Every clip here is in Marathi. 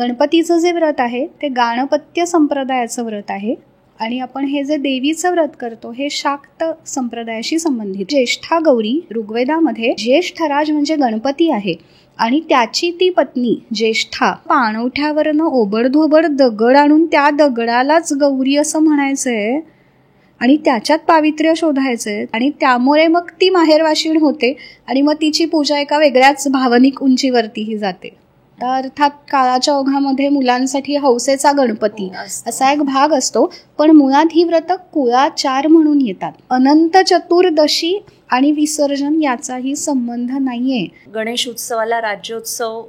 गणपतीचं जे व्रत आहे ते गाणपत्य संप्रदायाचं व्रत आहे आणि आपण हे जे देवीचं व्रत करतो हे शाक्त संप्रदायाशी संबंधित. ज्येष्ठा गौरी ऋग्वेदामध्ये ज्येष्ठराज म्हणजे गणपती आहे आणि त्याची ती पत्नी ज्येष्ठा पाणवठ्यावरनं ओबडधोबड दगड आणून त्या दगडालाच गौरी असं म्हणायचंय आणि त्याच्यात पावित्र्य शोधायचंय आणि त्यामुळे मग ती माहेरवाशीण होते आणि मग तिची पूजा एका वेगळ्याच भावनिक उंचीवरतीही जाते. तर अर्थात काळाच्या ओघामध्ये मुलांसाठी हौसेचा गणपती असा एक भाग असतो, पण मुळात ही व्रत कुळाचार म्हणून येतात. अनंत चतुर्दशी आणि विसर्जन याचाही संबंध नाहीये. गणेश उत्सवाला राज्योत्सव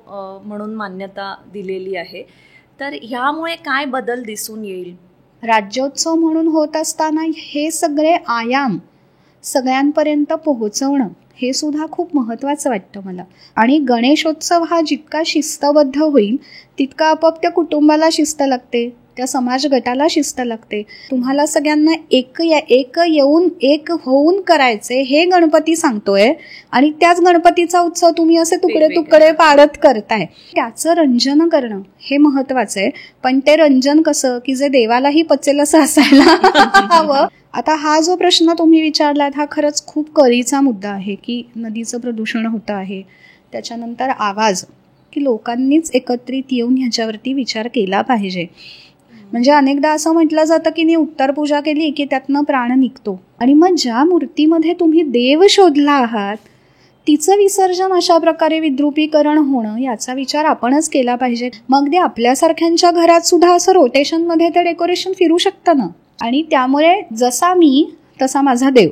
म्हणून मान्यता दिलेली आहे, तर ह्यामुळे काय बदल दिसून येईल? राज्योत्सव म्हणून होत असताना हे सगळे आयाम सगळ्यांपर्यंत पोहोचवणं हे सुद्धा खूप महत्त्वाचं वाटतं मला. आणि गणेशोत्सव हा जितका शिस्तबद्ध होईल तितका आपोआप त्या कुटुंबाला शिस्त लागते, त्या समाज गटाला शिस्त लागते. तुम्हाला सगळ्यांना एक येऊन एक होऊन करायचे हे गणपती सांगतोय आणि त्याच गणपतीचा उत्सव तुम्ही असे तुकडे तुकडे पाडत करताय. त्याचं रंजन करणं हे महत्वाचं आहे, पण ते रंजन कसं की जे देवालाही पचेल असं असायला हवं. आता हा जो प्रश्न तुम्ही विचारलात हा खरंच खूप कळीचा मुद्दा आहे की नदीचं प्रदूषण होतं आहे, त्याच्यानंतर आवाज, की लोकांनीच एकत्रित येऊन ह्याच्यावरती विचार केला पाहिजे. म्हणजे अनेकदा असं म्हटलं जातं की मी उत्तर पूजा केली की त्यातनं प्राण निघतो, आणि मग ज्या मूर्तीमध्ये तुम्ही देव शोधला आहात तिचं विसर्जन अशा प्रकारे विद्रुपीकरण होणं याचा विचार आपणच केला पाहिजे. मग ते आपल्यासारख्यांच्या घरात सुद्धा असं रोटेशनमध्ये ते डेकोरेशन फिरू शकतं ना. आणि त्यामुळे जसा मी तसा माझा देव.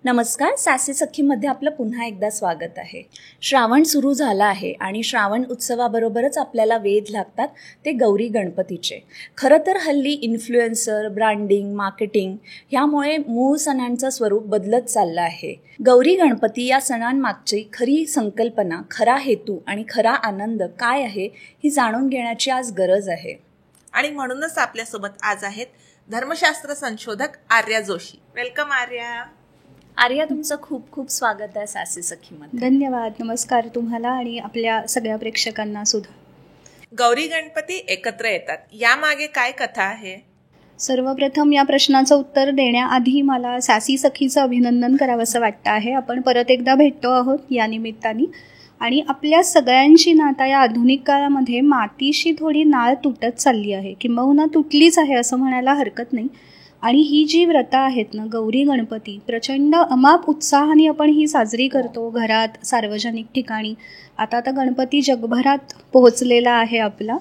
नमस्कार, सासी सखीमध्ये आपलं पुन्हा एकदा स्वागत आहे. श्रावण सुरू झाला आहे आणि श्रावण उत्सवाबरोबरच आपल्याला वेध लागतात ते गौरी गणपतीचे. खरं तर हल्ली इन्फ्लुएन्सर, ब्रँडिंग, मार्केटिंग ह्यामुळे मूळ सणांचं स्वरूप बदलत चाललं आहे. गौरी गणपती या सणांमागची खरी संकल्पना, खरा हेतू आणि खरा आनंद काय आहे ही जाणून घेण्याची आज गरज आहे. आणि म्हणूनच आपल्यासोबत आज आहेत धर्मशास्त्र संशोधक आर्या जोशी. वेलकम आर्या. आर्या, तुमचं खूप खूप स्वागत आहे सासी सखीमध्ये. धन्यवाद. नमस्कार तुम्हाला आणि आपल्या सगळ्या प्रेक्षकांना सुद्धा. गौरी गणपती एकत्र येतात, यामागे काय कथा आहे? सर्वप्रथम या प्रश्नाचं उत्तर देण्याआधी मला सासी सखीचं अभिनंदन करावंसं वाटतं आहे. आपण परत एकदा भेटतो आहोत या निमित्ताने आणि आपल्या सगळ्यांची ना आता या आधुनिक काळामध्ये मातीशी थोडी नाळ तुटत चालली आहे, किंबहुना तुटलीच आहे असं म्हणायला हरकत नाही. आणि ही जी व्रतं आहेत ना, गौरी गणपती प्रचंड अमाप उत्साहाने आपण ही साजरी करतो घरात, सार्वजनिक ठिकाणी. आता गणपती जगभरात पोहोचलेला आहे आपला.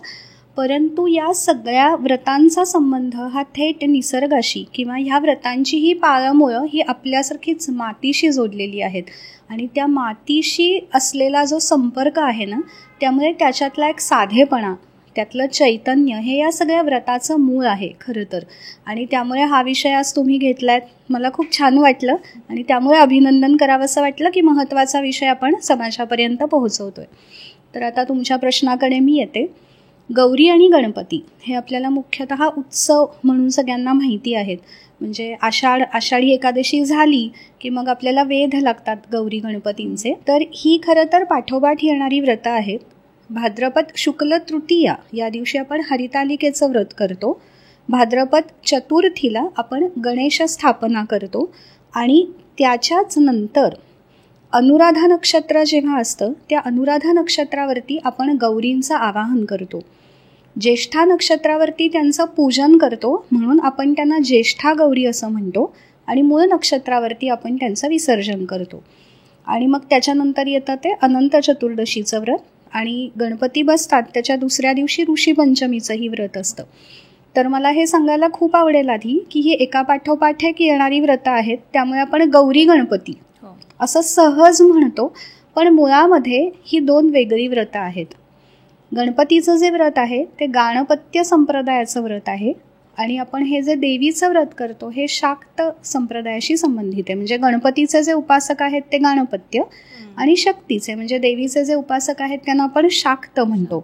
परंतु या सगळ्या व्रतांचा संबंध हा थेट निसर्गाशी किंवा ह्या व्रतांची ही पाळंमुळं ही आपल्यासारखीच मातीशी जोडलेली आहेत. आणि त्या मातीशी असलेला जो संपर्क आहे ना, त्यामुळे त्याच्यातला एक साधेपणा, त्यातलं चैतन्य हे या सगळ्या व्रताचं मूळ आहे खरं तर. आणि त्यामुळे हा विषय आज तुम्ही घेतलायत, मला खूप छान वाटलं आणि त्यामुळे अभिनंदन करावंसं वाटलं की महत्त्वाचा विषय आपण समाजापर्यंत पोहोचवतोय. तर आता तुमच्या प्रश्नाकडे मी येते. गौरी आणि गणपती हे आपल्याला मुख्यतः उत्सव म्हणून सगळ्यांना माहिती आहेत. म्हणजे आषाढी एकादशी झाली की मग आपल्याला वेध लागतात गौरी गणपतींचे. तर ही खरं तर पाठोपाठ येणारी व्रतं आहेत. भाद्रपद शुक्ल तृतीया या दिवशी आपण हरितालिकेचं व्रत करतो. भाद्रपद चतुर्थीला आपण गणेश स्थापना करतो आणि त्याच्याच नंतर अनुराधा नक्षत्र जेव्हा असतं त्या अनुराधा नक्षत्रावरती आपण गौरींचं आवाहन करतो. ज्येष्ठा नक्षत्रावरती त्यांचं पूजन करतो म्हणून आपण त्यांना ज्येष्ठा गौरी असं म्हणतो आणि मूळ नक्षत्रावरती आपण त्यांचं विसर्जन करतो. आणि मग त्याच्यानंतर येतं ते अनंत चतुर्दशीचं व्रत आणि गणपती बसतात त्याच्या दुसऱ्या दिवशी ऋषीपंचमीचंही व्रत असतं. तर मला हे सांगायला खूप आवडेल आधी की ही एकापाठोपाठ एक येणारी व्रतं आहेत, त्यामुळे आपण गौरी गणपती असं सहज म्हणतो, पण मुळामध्ये ही दोन वेगळी व्रतं आहेत. गणपतीचं जे व्रत आहे ते गाणपत्य संप्रदायाचं व्रत आहे आणि आपण हे जे देवीचं व्रत करतो हे शाक्त संप्रदायाशी संबंधित आहे. म्हणजे गणपतीचे जे उपासक आहेत ते गाणपत्य आणि शक्तीचे म्हणजे देवीचे जे उपासक आहेत त्यांना आपण शाक्त म्हणतो.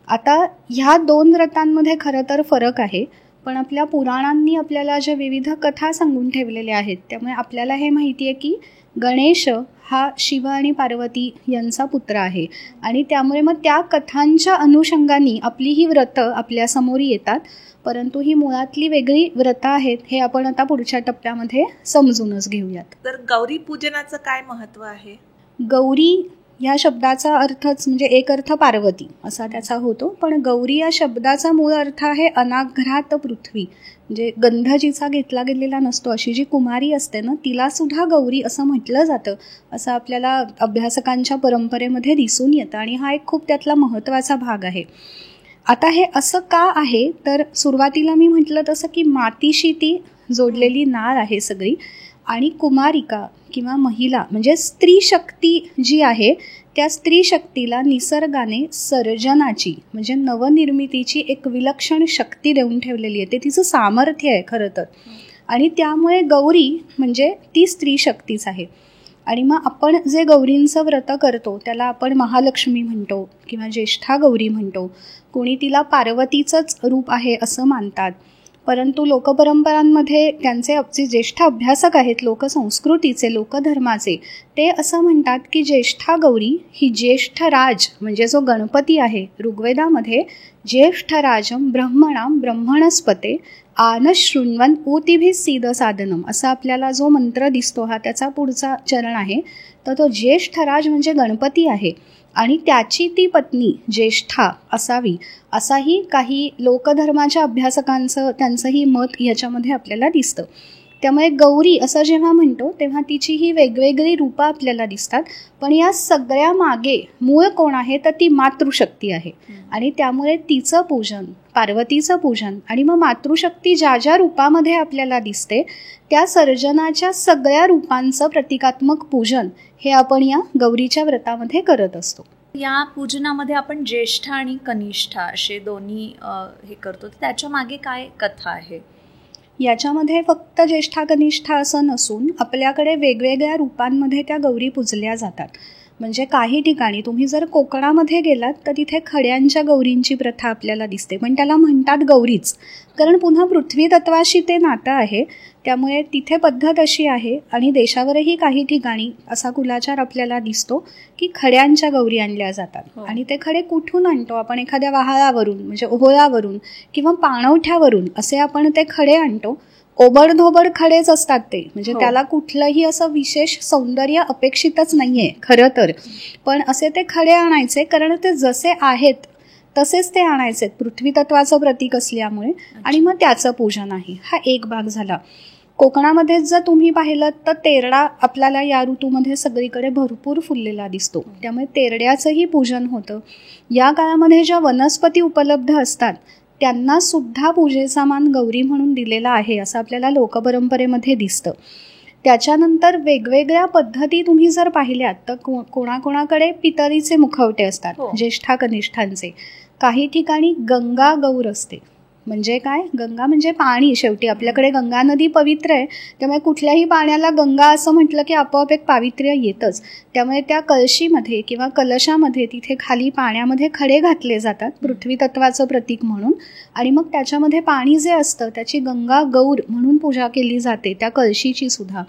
आता ह्या दोन व्रतांमध्ये खरं तर फरक आहे. पण आपल्या पुराणांनी आपल्याला ज्या विविध कथा सांगून ठेवलेल्या आहेत त्यामुळे आपल्याला हे माहिती आहे की गणेश हा शिव आणि पार्वती यांचा पुत्र आहे आणि त्यामुळे मग त्या कथांच्या अनुषंगाने आपली ही व्रतं आपल्यासमोर येतात. परंतु ही मुळातली वेगळी व्रतं आहेत हे आपण आता पुढच्या टप्प्यामध्ये समजूनच घेऊयात. तर गौरी पूजनाचं काय महत्त्व आहे? गौरी या शब्दाचा अर्थच म्हणजे एक अर्थ पार्वती असा त्याचा होतो, पण गौरी या शब्दाचा मूळ अर्थ आहे अनाघ्रात पृथ्वी, म्हणजे गंध जिचा घेतला गेलेला नसतो अशी जी कुमारी असते ना तिला सुद्धा गौरी असं म्हटलं जातं, असं आपल्याला अभ्यासकांच्या परंपरेमध्ये दिसून येतं आणि हा एक खूप त्यातला महत्त्वाचा भाग आहे. आता हे असं का आहे तर सुरुवातीला मी म्हटलं तसं की मातीशी ती जोडलेली नाळ आहे सगळी आणि कुमारिका किंवा महिला म्हणजे स्त्री शक्ती जी आहे त्या स्त्री शक्तीला निसर्गाने सर्जनाची म्हणजे नवनिर्मितीची एक विलक्षण शक्ती देऊन ठेवलेली आहे. ते तिचं सामर्थ्य आहे खरं तर आणि त्यामुळे गौरी म्हणजे ती स्त्री शक्तीच आहे. आणि मग आपण जे गौरींचं व्रत करतो त्याला आपण महालक्ष्मी म्हणतो किंवा ज्येष्ठा गौरी म्हणतो, कोणी तिला पार्वतीचंच रूप आहे असं मानतात. परंतु लोकपरंपरांमध्ये त्यांचे जे ज्येष्ठ अभ्यासक आहेत लोकसंस्कृतीचे लोकधर्माचे ते असं म्हणतात की ज्येष्ठा गौरी ही ज्येष्ठ राज म्हणजे जो गणपती आहे ऋग्वेदामध्ये ज्येष्ठराजम ब्रह्मणाम ब्रह्मणस्पते आनशृण्वन ऊतिभिः सीद साधनम असा आपल्याला जो मंत्र दिसतो हा त्याचा पुढचा चरण आहे. तर तो ज्येष्ठराज म्हणजे गणपती आहे आणि त्याची ती पत्नी ज्येष्ठा असावी असाही काही लोकधर्माच्या अभ्यासकांचं त्यांचंही मत याच्यामध्ये आपल्याला दिसतं. त्यामुळे गौरी असं जेव्हा म्हणतो तेव्हा तिची ही वेगवेगळी रूपं आपल्याला दिसतात, पण या सगळ्या मागे मूळ कोण आहे तर ती मातृशक्ती आहे आणि त्यामुळे तिचं पूजन पार्वतीचं पूजन आणि मग मातृशक्ती ज्या ज्या रूपामध्ये आपल्याला दिसते त्या सर्जनाच्या सगळ्या रूपांचं प्रतिकात्मक पूजन हे आपण या गौरीच्या व्रतामध्ये करत असतो. या पूजनामध्ये आपण ज्येष्ठ आणि कनिष्ठा असे दोन्ही हे करतो, त्याच्या मागे काय कथा आहे? याच्यामध्ये फक्त ज्येष्ठा कनिष्ठा असं नसून आपल्याकडे वेगवेगळ्या रूपांमध्ये त्या गौरी पूजल्या जातात. म्हणजे काही ठिकाणी तुम्ही जर कोकणामध्ये गेलात तर तिथे खड्यांच्या गौरींची प्रथा आपल्याला दिसते, पण त्याला म्हणतात गौरीच कारण पुन्हा पृथ्वी तत्वाशी ते नातं आहे. त्यामुळे तिथे पद्धत अशी आहे आणि देशावरही काही ठिकाणी असा कुलाचार आपल्याला दिसतो की खड्यांच्या गौरी आणल्या जातात. आणि ते खडे कुठून आणतो आपण? एखाद्या वहाळावरून म्हणजे ओहोळावरून किंवा पाणवठ्यावरून असे आपण ते खडे आणतो. ओबडधोबड खडेच असतात ते, म्हणजे त्याला कुठलंही असं विशेष सौंदर्य अपेक्षितच नाहीये खरं तर, पण असे ते खडे आणायचे कारण ते जसे आहेत तसेच ते आणायचे पृथ्वी तत्वाचं प्रतीक असल्यामुळे आणि मग त्याचं पूजन आहे. हा एक भाग झाला. कोकणामध्ये जर तुम्ही पाहिलं तर तेरडा आपल्याला या ऋतूमध्ये सगळीकडे भरपूर फुललेला दिसतो, त्यामुळे तेरड्याचंही पूजन होतं. या काळामध्ये ज्या वनस्पती उपलब्ध असतात त्यांना सुद्धा पूजेचा मान गौरी म्हणून दिलेला आहे असं आपल्याला लोकपरंपरेमध्ये दिसतं. त्याच्यानंतर वेगवेगळ्या पद्धती तुम्ही जर पाहिल्यात तर कोणाकोणाकडे पितळीचे मुखवटे असतात ज्येष्ठा कनिष्ठांचे. काही ठिकाणी गंगा गौर असते. म्हणजे काय? गंगा म्हणजे पाणी. शेवटी आपल्याकडे गंगा नदी पवित्र आहे, त्यामुळे कुठल्याही पाण्याला गंगा असं म्हटलं की आपोआप एक पावित्र्य येतच. त्यामुळे त्या कळशीमध्ये किंवा कलशामध्ये तिथे खाली पाण्यामध्ये खडे घातले जातात पृथ्वी तत्वाचं प्रतीक म्हणून आणि मग त्याच्यामध्ये पाणी जे असतं त्याची गंगा गौर म्हणून पूजा केली जाते त्या कळशीची सुद्धा.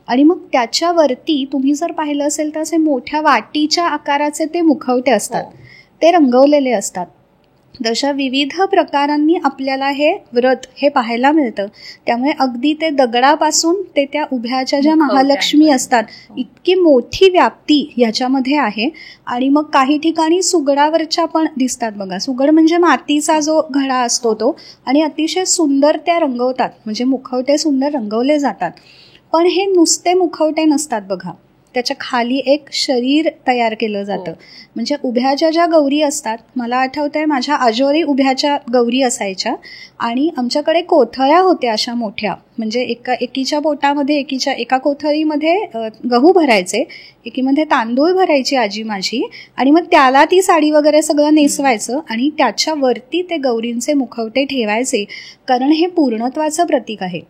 आणि मग त्याच्यावरती तुम्ही जर पाहिलं असेल तर असे मोठ्या वाटीच्या आकाराचे ते मुखवटे असतात, ते रंगवलेले असतात. तशा विविध प्रकारांनी आपल्याला हे व्रत हे पाहायला मिळतं. त्यामुळे अगदी ते दगडापासून ते त्या उभ्याच्या ज्या महालक्ष्मी असतात इतकी मोठी व्याप्ती याच्यामध्ये आहे. आणि मग काही ठिकाणी सुगडावरच्या पण दिसतात बघा. सुगड म्हणजे मातीचा जो घडा असतो तो, आणि अतिशय सुंदर त्या रंगवतात, म्हणजे मुखवटे सुंदर रंगवले जातात. पण हे नुसते मुखवटे नसतात बघा, त्याच्या खाली एक शरीर तयार केलं जातं. म्हणजे उभ्याच्या ज्या गौरी असतात, मला आठवतंय माझ्या आजोरी उभ्याच्या गौरी असायच्या आणि आमच्याकडे कोथळ्या होत्या अशा मोठ्या, म्हणजे एकीच्या पोटामध्ये एका कोथळीमध्ये गहू भरायचे, एकीमध्ये तांदूळ भरायची आजी माझी, आणि मग त्याला ती साडी वगैरे सगळं नेसवायचं आणि त्याच्यावरती ते गौरींचे मुखवटे ठेवायचे, कारण हे पूर्णत्वाचं प्रतीक आहे.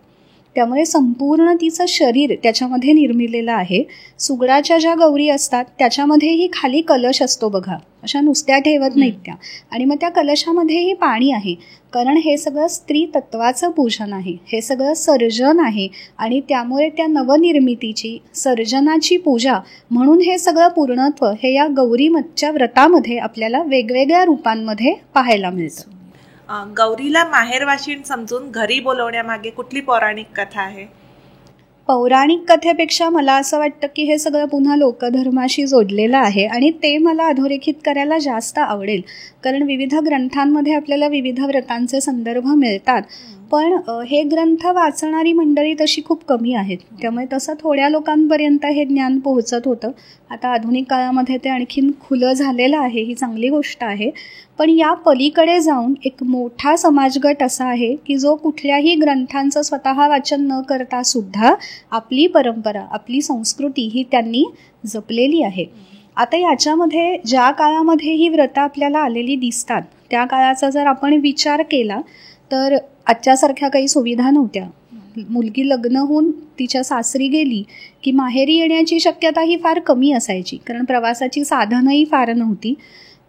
त्यामुळे संपूर्ण तिचं शरीर त्याच्यामध्ये निर्मिलेलं आहे. सुगडाच्या ज्या गौरी असतात त्याच्यामध्येही खाली कलश असतो बघा, अशा नुसत्या ठेवत नाहीत त्या. आणि मग त्या कलशामध्येही पाणी आहे, कारण हे सगळं स्त्री तत्वाचं पूजन आहे, हे सगळं सर्जन आहे. आणि त्यामुळे त्या नवनिर्मितीची, सर्जनाची पूजा म्हणून हे सगळं पूर्णत्व हे या गौरीच्या व्रतामध्ये आपल्याला वेगवेगळ्या रूपांमध्ये पाहायला मिळतं. गौरीला माहेरवाशीण समजून घरी बोलवण्यामागे कुठली पौराणिक कथा आहे? पौराणिक कथेपेक्षा मला असं वाटतं की हे सगळं पुन्हा लोकधर्माशी जोडलेलं आहे आणि ते मला अधोरेखित करायला जास्त आवडेल, कारण विविध ग्रंथांमध्ये आपल्याला विविध व्रतांचे संदर्भ मिळतात, पण हे ग्रंथ वाचणारी मंडळी तशी खूप कमी आहेत. त्यामुळे तसं थोड्या लोकांपर्यंत हे ज्ञान पोहोचत होतं. आता आधुनिक काळामध्ये ते आणखीन खुलं झालेलं आहे, ही चांगली गोष्ट आहे. पण या पलीकडे जाऊन एक मोठा समाजगट असा आहे की जो कुठल्याही ग्रंथांचं स्वतः वाचन न करता सुद्धा आपली परंपरा, आपली संस्कृती ही त्यांनी जपलेली आहे. आता याच्यामध्ये ज्या काळामध्ये ही व्रतं आपल्याला आलेली दिसतात त्या काळाचा जर आपण विचार केला तर आजच्यासारख्या काही सुविधा नव्हत्या. मुलगी लग्न होऊन तिच्या सासरी गेली की माहेरी येण्याची शक्यता ही फार कमी असायची, कारण प्रवासाची साधनही फार नव्हती.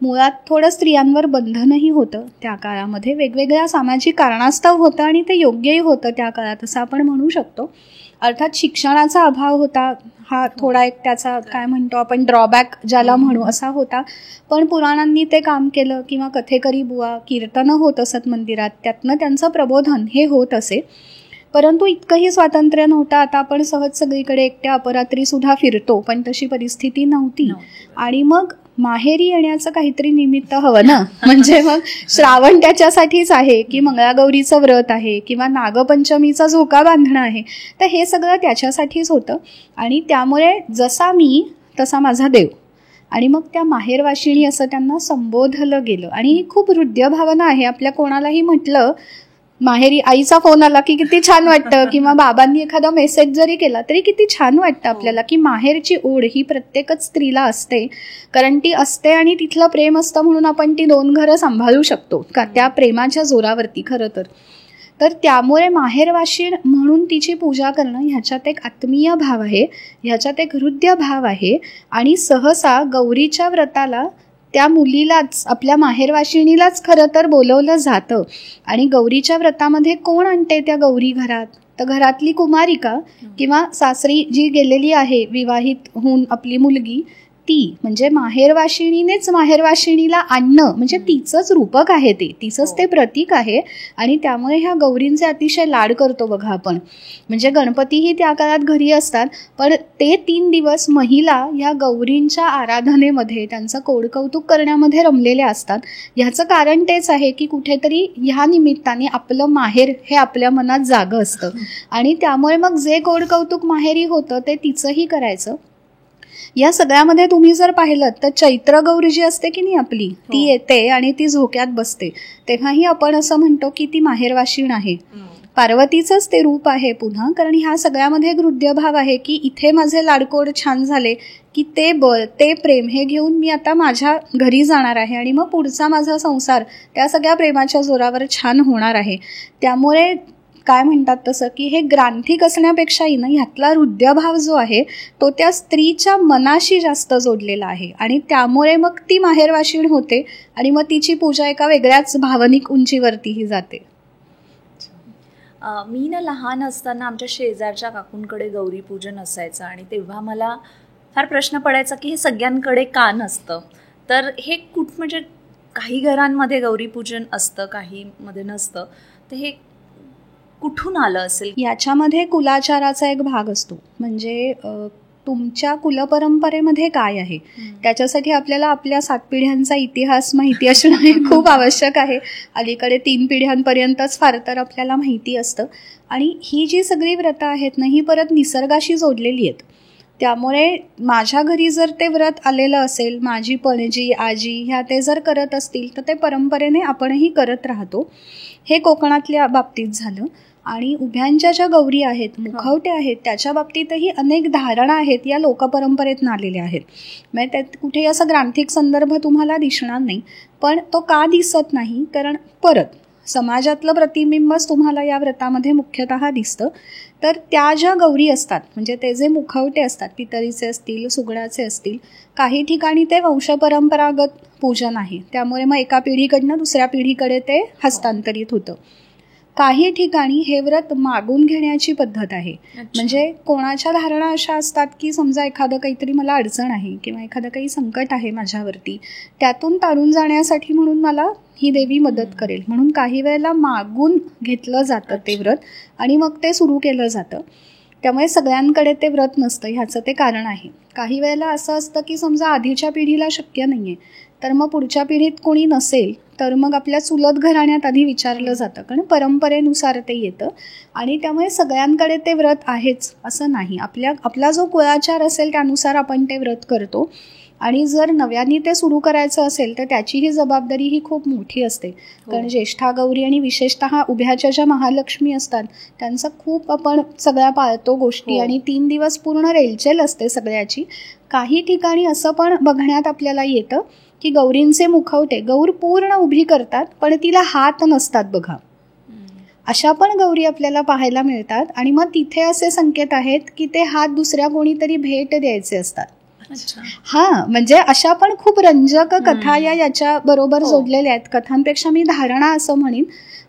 मुळात थोडं स्त्रियांवर बंधनही होतं त्या काळामध्ये, वेगवेगळ्या सामाजिक कारणास्तव होतं आणि ते योग्यही होतं त्या काळात असं आपण म्हणू शकतो. अर्थात शिक्षणाचा अभाव होता, हा थोडा एक त्याचा काय म्हणतो आपण ड्रॉबॅक ज्याला म्हणू असा होता. पण पुराणांनी ते काम केलं किंवा कथेकरी बुवा कीर्तनं होत असत मंदिरात, त्यातनं त्यांचं प्रबोधन हे होत असे. परंतु इतकंही स्वातंत्र्य नव्हतं. आता आपण सहज सगळीकडे एकट्या अपरात्री सुद्धा फिरतो, पण तशी परिस्थिती नव्हती. आणि मग माहेरी येण्याचं काहीतरी निमित्त हवं ना, म्हणजे मग श्रावण त्याच्यासाठीच आहे की मंगळागौरीचं व्रत आहे किंवा नागपंचमीचा झोका बांधणं आहे, तर हे सगळं त्याच्यासाठीच होतं. आणि त्यामुळे जसा मी तसा माझा देव, आणि मग त्या माहेरवाशिणी असं त्यांना संबोधलं गेलं. आणि ही खूप हृदय भावना आहे. आपल्या कोणालाही म्हटलं माहेरी आईचा फोन आला की किती छान वाटतं, किंवा बाबांनी एखादा मेसेज जरी केला तरी किती छान वाटतं आपल्याला, की माहेरची ओढ ही प्रत्येकच स्त्रीला असते, कारण ती असते आणि तिथलं प्रेम असतं म्हणून आपण ती 2 घरं सांभाळू शकतो का त्या प्रेमाच्या जोरावरती खरं तर त्यामुळे माहेरवाशीण म्हणून तिची पूजा करणं ह्याच्यात एक आत्मीय भाव आहे, ह्याच्यात एक हृदय भाव आहे. आणि सहसा गौरीच्या व्रताला त्या मुलीलाच, आपल्या माहेरवाशिणीलाच खरं तर बोलवलं जातं. आणि गौरीच्या व्रतामध्ये कोण आणते त्या गौरी घरात, तर घरातली कुमारिका किंवा सासरी जी गेलेली आहे विवाहित होऊन आपली मुलगी, ती म्हणजे माहेरवाशिणीनेच माहेरवाशिणीला आणणं म्हणजे तिचंच रूपक आहे, ते तिचंच ते प्रतीक आहे. आणि त्यामुळे ह्या गौरींचे अतिशय लाड करतो बघा आपण. म्हणजे गणपतीही त्या काळात घरी असतात, पण ते 3 दिवस महिला ह्या गौरींच्या आराधनेमध्ये, त्यांचं कोडकौतुक करण्यामध्ये रमलेल्या असतात. ह्याचं कारण तेच आहे की कुठेतरी ह्या निमित्ताने आपलं माहेर हे आपल्या मनात जागं असतं, आणि त्यामुळे मग जे कोडकौतुक माहेरी होतं ते तिचंही करायचं. या सगळ्यामध्ये तुम्ही जर पाहिलं तर चैत्र गौरी जी असते की नाही आपली, ती येते आणि ती झोक्यात बसते, तेव्हाही आपण असं म्हणतो की ती माहेरवाशीण आहे. पार्वतीचंच ते रूप आहे पुन्हा, कारण ह्या सगळ्यामध्ये एक हृदयभाव आहे की इथे माझे लाडकोड छान झाले की ते बळ, ते प्रेम हे घेऊन मी आता माझ्या घरी जाणार आहे आणि मग पुढचा माझा संसार त्या सगळ्या प्रेमाच्या जोरावर छान होणार आहे. त्यामुळे काय म्हणतात तसं की हे ग्रांथिक असण्यापेक्षाही ना ह्यातला हृदयभाव जो आहे तो त्या स्त्रीच्या मनाशी जास्त जोडलेला आहे, आणि त्यामुळे मग ती माहेरवाशीण होते आणि मग तिची पूजा एका वेगळ्याच भावनिक उंचीवरतीही जाते. मी ना लहान असताना आमच्या शेजारच्या काकूंकडे गौरी पूजन असायचं, आणि तेव्हा मला फार प्रश्न पडायचा की हे सगळ्यांकडे का नसतं. तर हे म्हणजे काही घरांमध्ये गौरी पूजन असतं, काही मध्ये नसतं, तर हे कुठून आलं असेल? याच्यामध्ये कुलाचाराचा एक भाग असतो. म्हणजे तुमच्या कुलपरंपरेमध्ये काय आहे त्याच्यासाठी आपल्याला आपल्या 7 पिढ्यांचा इतिहास माहिती असणं हे खूप आवश्यक आहे. अलीकडे 3 पिढ्यांपर्यंतच फार तर आपल्याला माहिती असतं. आणि ही जी सगळी व्रतं आहेत ना ही परत निसर्गाशी जोडलेली आहेत. त्यामुळे माझ्या घरी जर ते व्रत आलेलं असेल, माझी पणजी आजी ह्या ते जर करत असतील तर ते परंपरेने आपणही करत राहतो. हे कोकणातल्या बाबतीत झालं. आणि उभ्यांच्या ज्या गौरी आहेत, मुखवटे आहेत, त्याच्या बाबतीतही अनेक धारणा आहेत या लोकपरंपरेतून आलेल्या आहेत. म्हणजे त्यात कुठेही असा ग्रांथिक संदर्भ तुम्हाला दिसणार नाही. पण तो का दिसत नाही, कारण परत समाजातलं प्रतिबिंबच तुम्हाला या व्रतामध्ये मुख्यतः दिसतं. तर त्या ज्या गौरी असतात, म्हणजे ते जे मुखवटे असतात, पितळीचे असतील, सुगडाचे असतील, काही ठिकाणी ते वंशपरंपरागत पूजन आहे, त्यामुळे मग एका पिढीकडनं दुसऱ्या पिढीकडे ते हस्तांतरित होतं. काही ठिकाणी हे व्रत मागून घेण्याची पद्धत आहे. म्हणजे कोणाच्या धारणा अशा असतात की समजा एखादं काहीतरी मला अडचण आहे किंवा एखादं काही संकट आहे माझ्यावरती, त्यातून तारून जाण्यासाठी म्हणून मला ही देवी मदत करेल, म्हणून काही वेळेला मागून घेतलं जातं ते व्रत आणि मग ते सुरू केलं जातं. त्यामुळे सगळ्यांकडे ते व्रत नसतं, ह्याचं ते कारण आहे. काही वेळेला असं असतं की समजा आधीच्या पिढीला शक्य नाहीये, तर मग पुढच्या पिढीत कोणी नसेल तर मग आपल्या चुलत घराण्यात आधी विचारलं जातं, कारण परंपरेनुसार ते येतं. आणि त्यामुळे सगळ्यांकडे ते व्रत आहेच असं नाही. आपला जो कुळाचार असेल त्यानुसार आपण ते व्रत करतो. आणि जर नव्याने ते सुरू करायचं असेल तर त्याची ही जबाबदारी ही खूप मोठी असते. कारण ज्येष्ठा गौरी आणि विशेषतः उभ्याच्या ज्या महालक्ष्मी असतात त्यांचं खूप आपण सगळ्या पाळतो गोष्टी, आणि 3 दिवस पूर्ण रेलचेल असते सगळ्याची. काही ठिकाणी असं पण बघण्यात आपल्याला येतं की गौरींचे मुखवटे गौर पूर्ण उभी करतात पण तिला हात नसतात बघा, अशा पण गौरी आपल्याला पाहायला मिळतात. आणि मग तिथे असे संकेत आहेत की ते हात दुसऱ्या कोणीतरी भेट द्यायचे असतात. म्हणजे अशा पण खूप रंजक कथा याच्या बरोबर जोडलेल्या आहेत. कथांपेक्षा मी धारणा असं म्हणेन.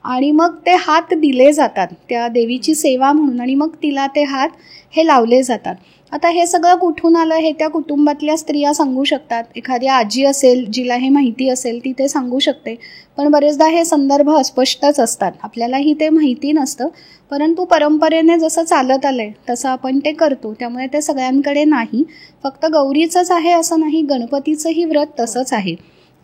आणि मग ते हात दिले जातात त्या देवीची सेवा म्हणून, आणि मग तिला ते हात हे लावले जातात. आता हे सगळं कुठून आलं हे त्या कुटुंबातल्या स्त्रिया सांगू शकतात. एखादी आजी असेल जिला हे माहिती असेल ती ते सांगू शकते. पण बरेचदा हे संदर्भ अस्पष्टच असतात, आपल्यालाही ते माहिती नसतं. परंतु परंपरेने जसं चालत आलंय तसं आपण ते करतो. त्यामुळे ते सगळ्यांकडे नाही, फक्त गौरीचंच आहे असं नाही, गणपतीचंही व्रत तसंच आहे,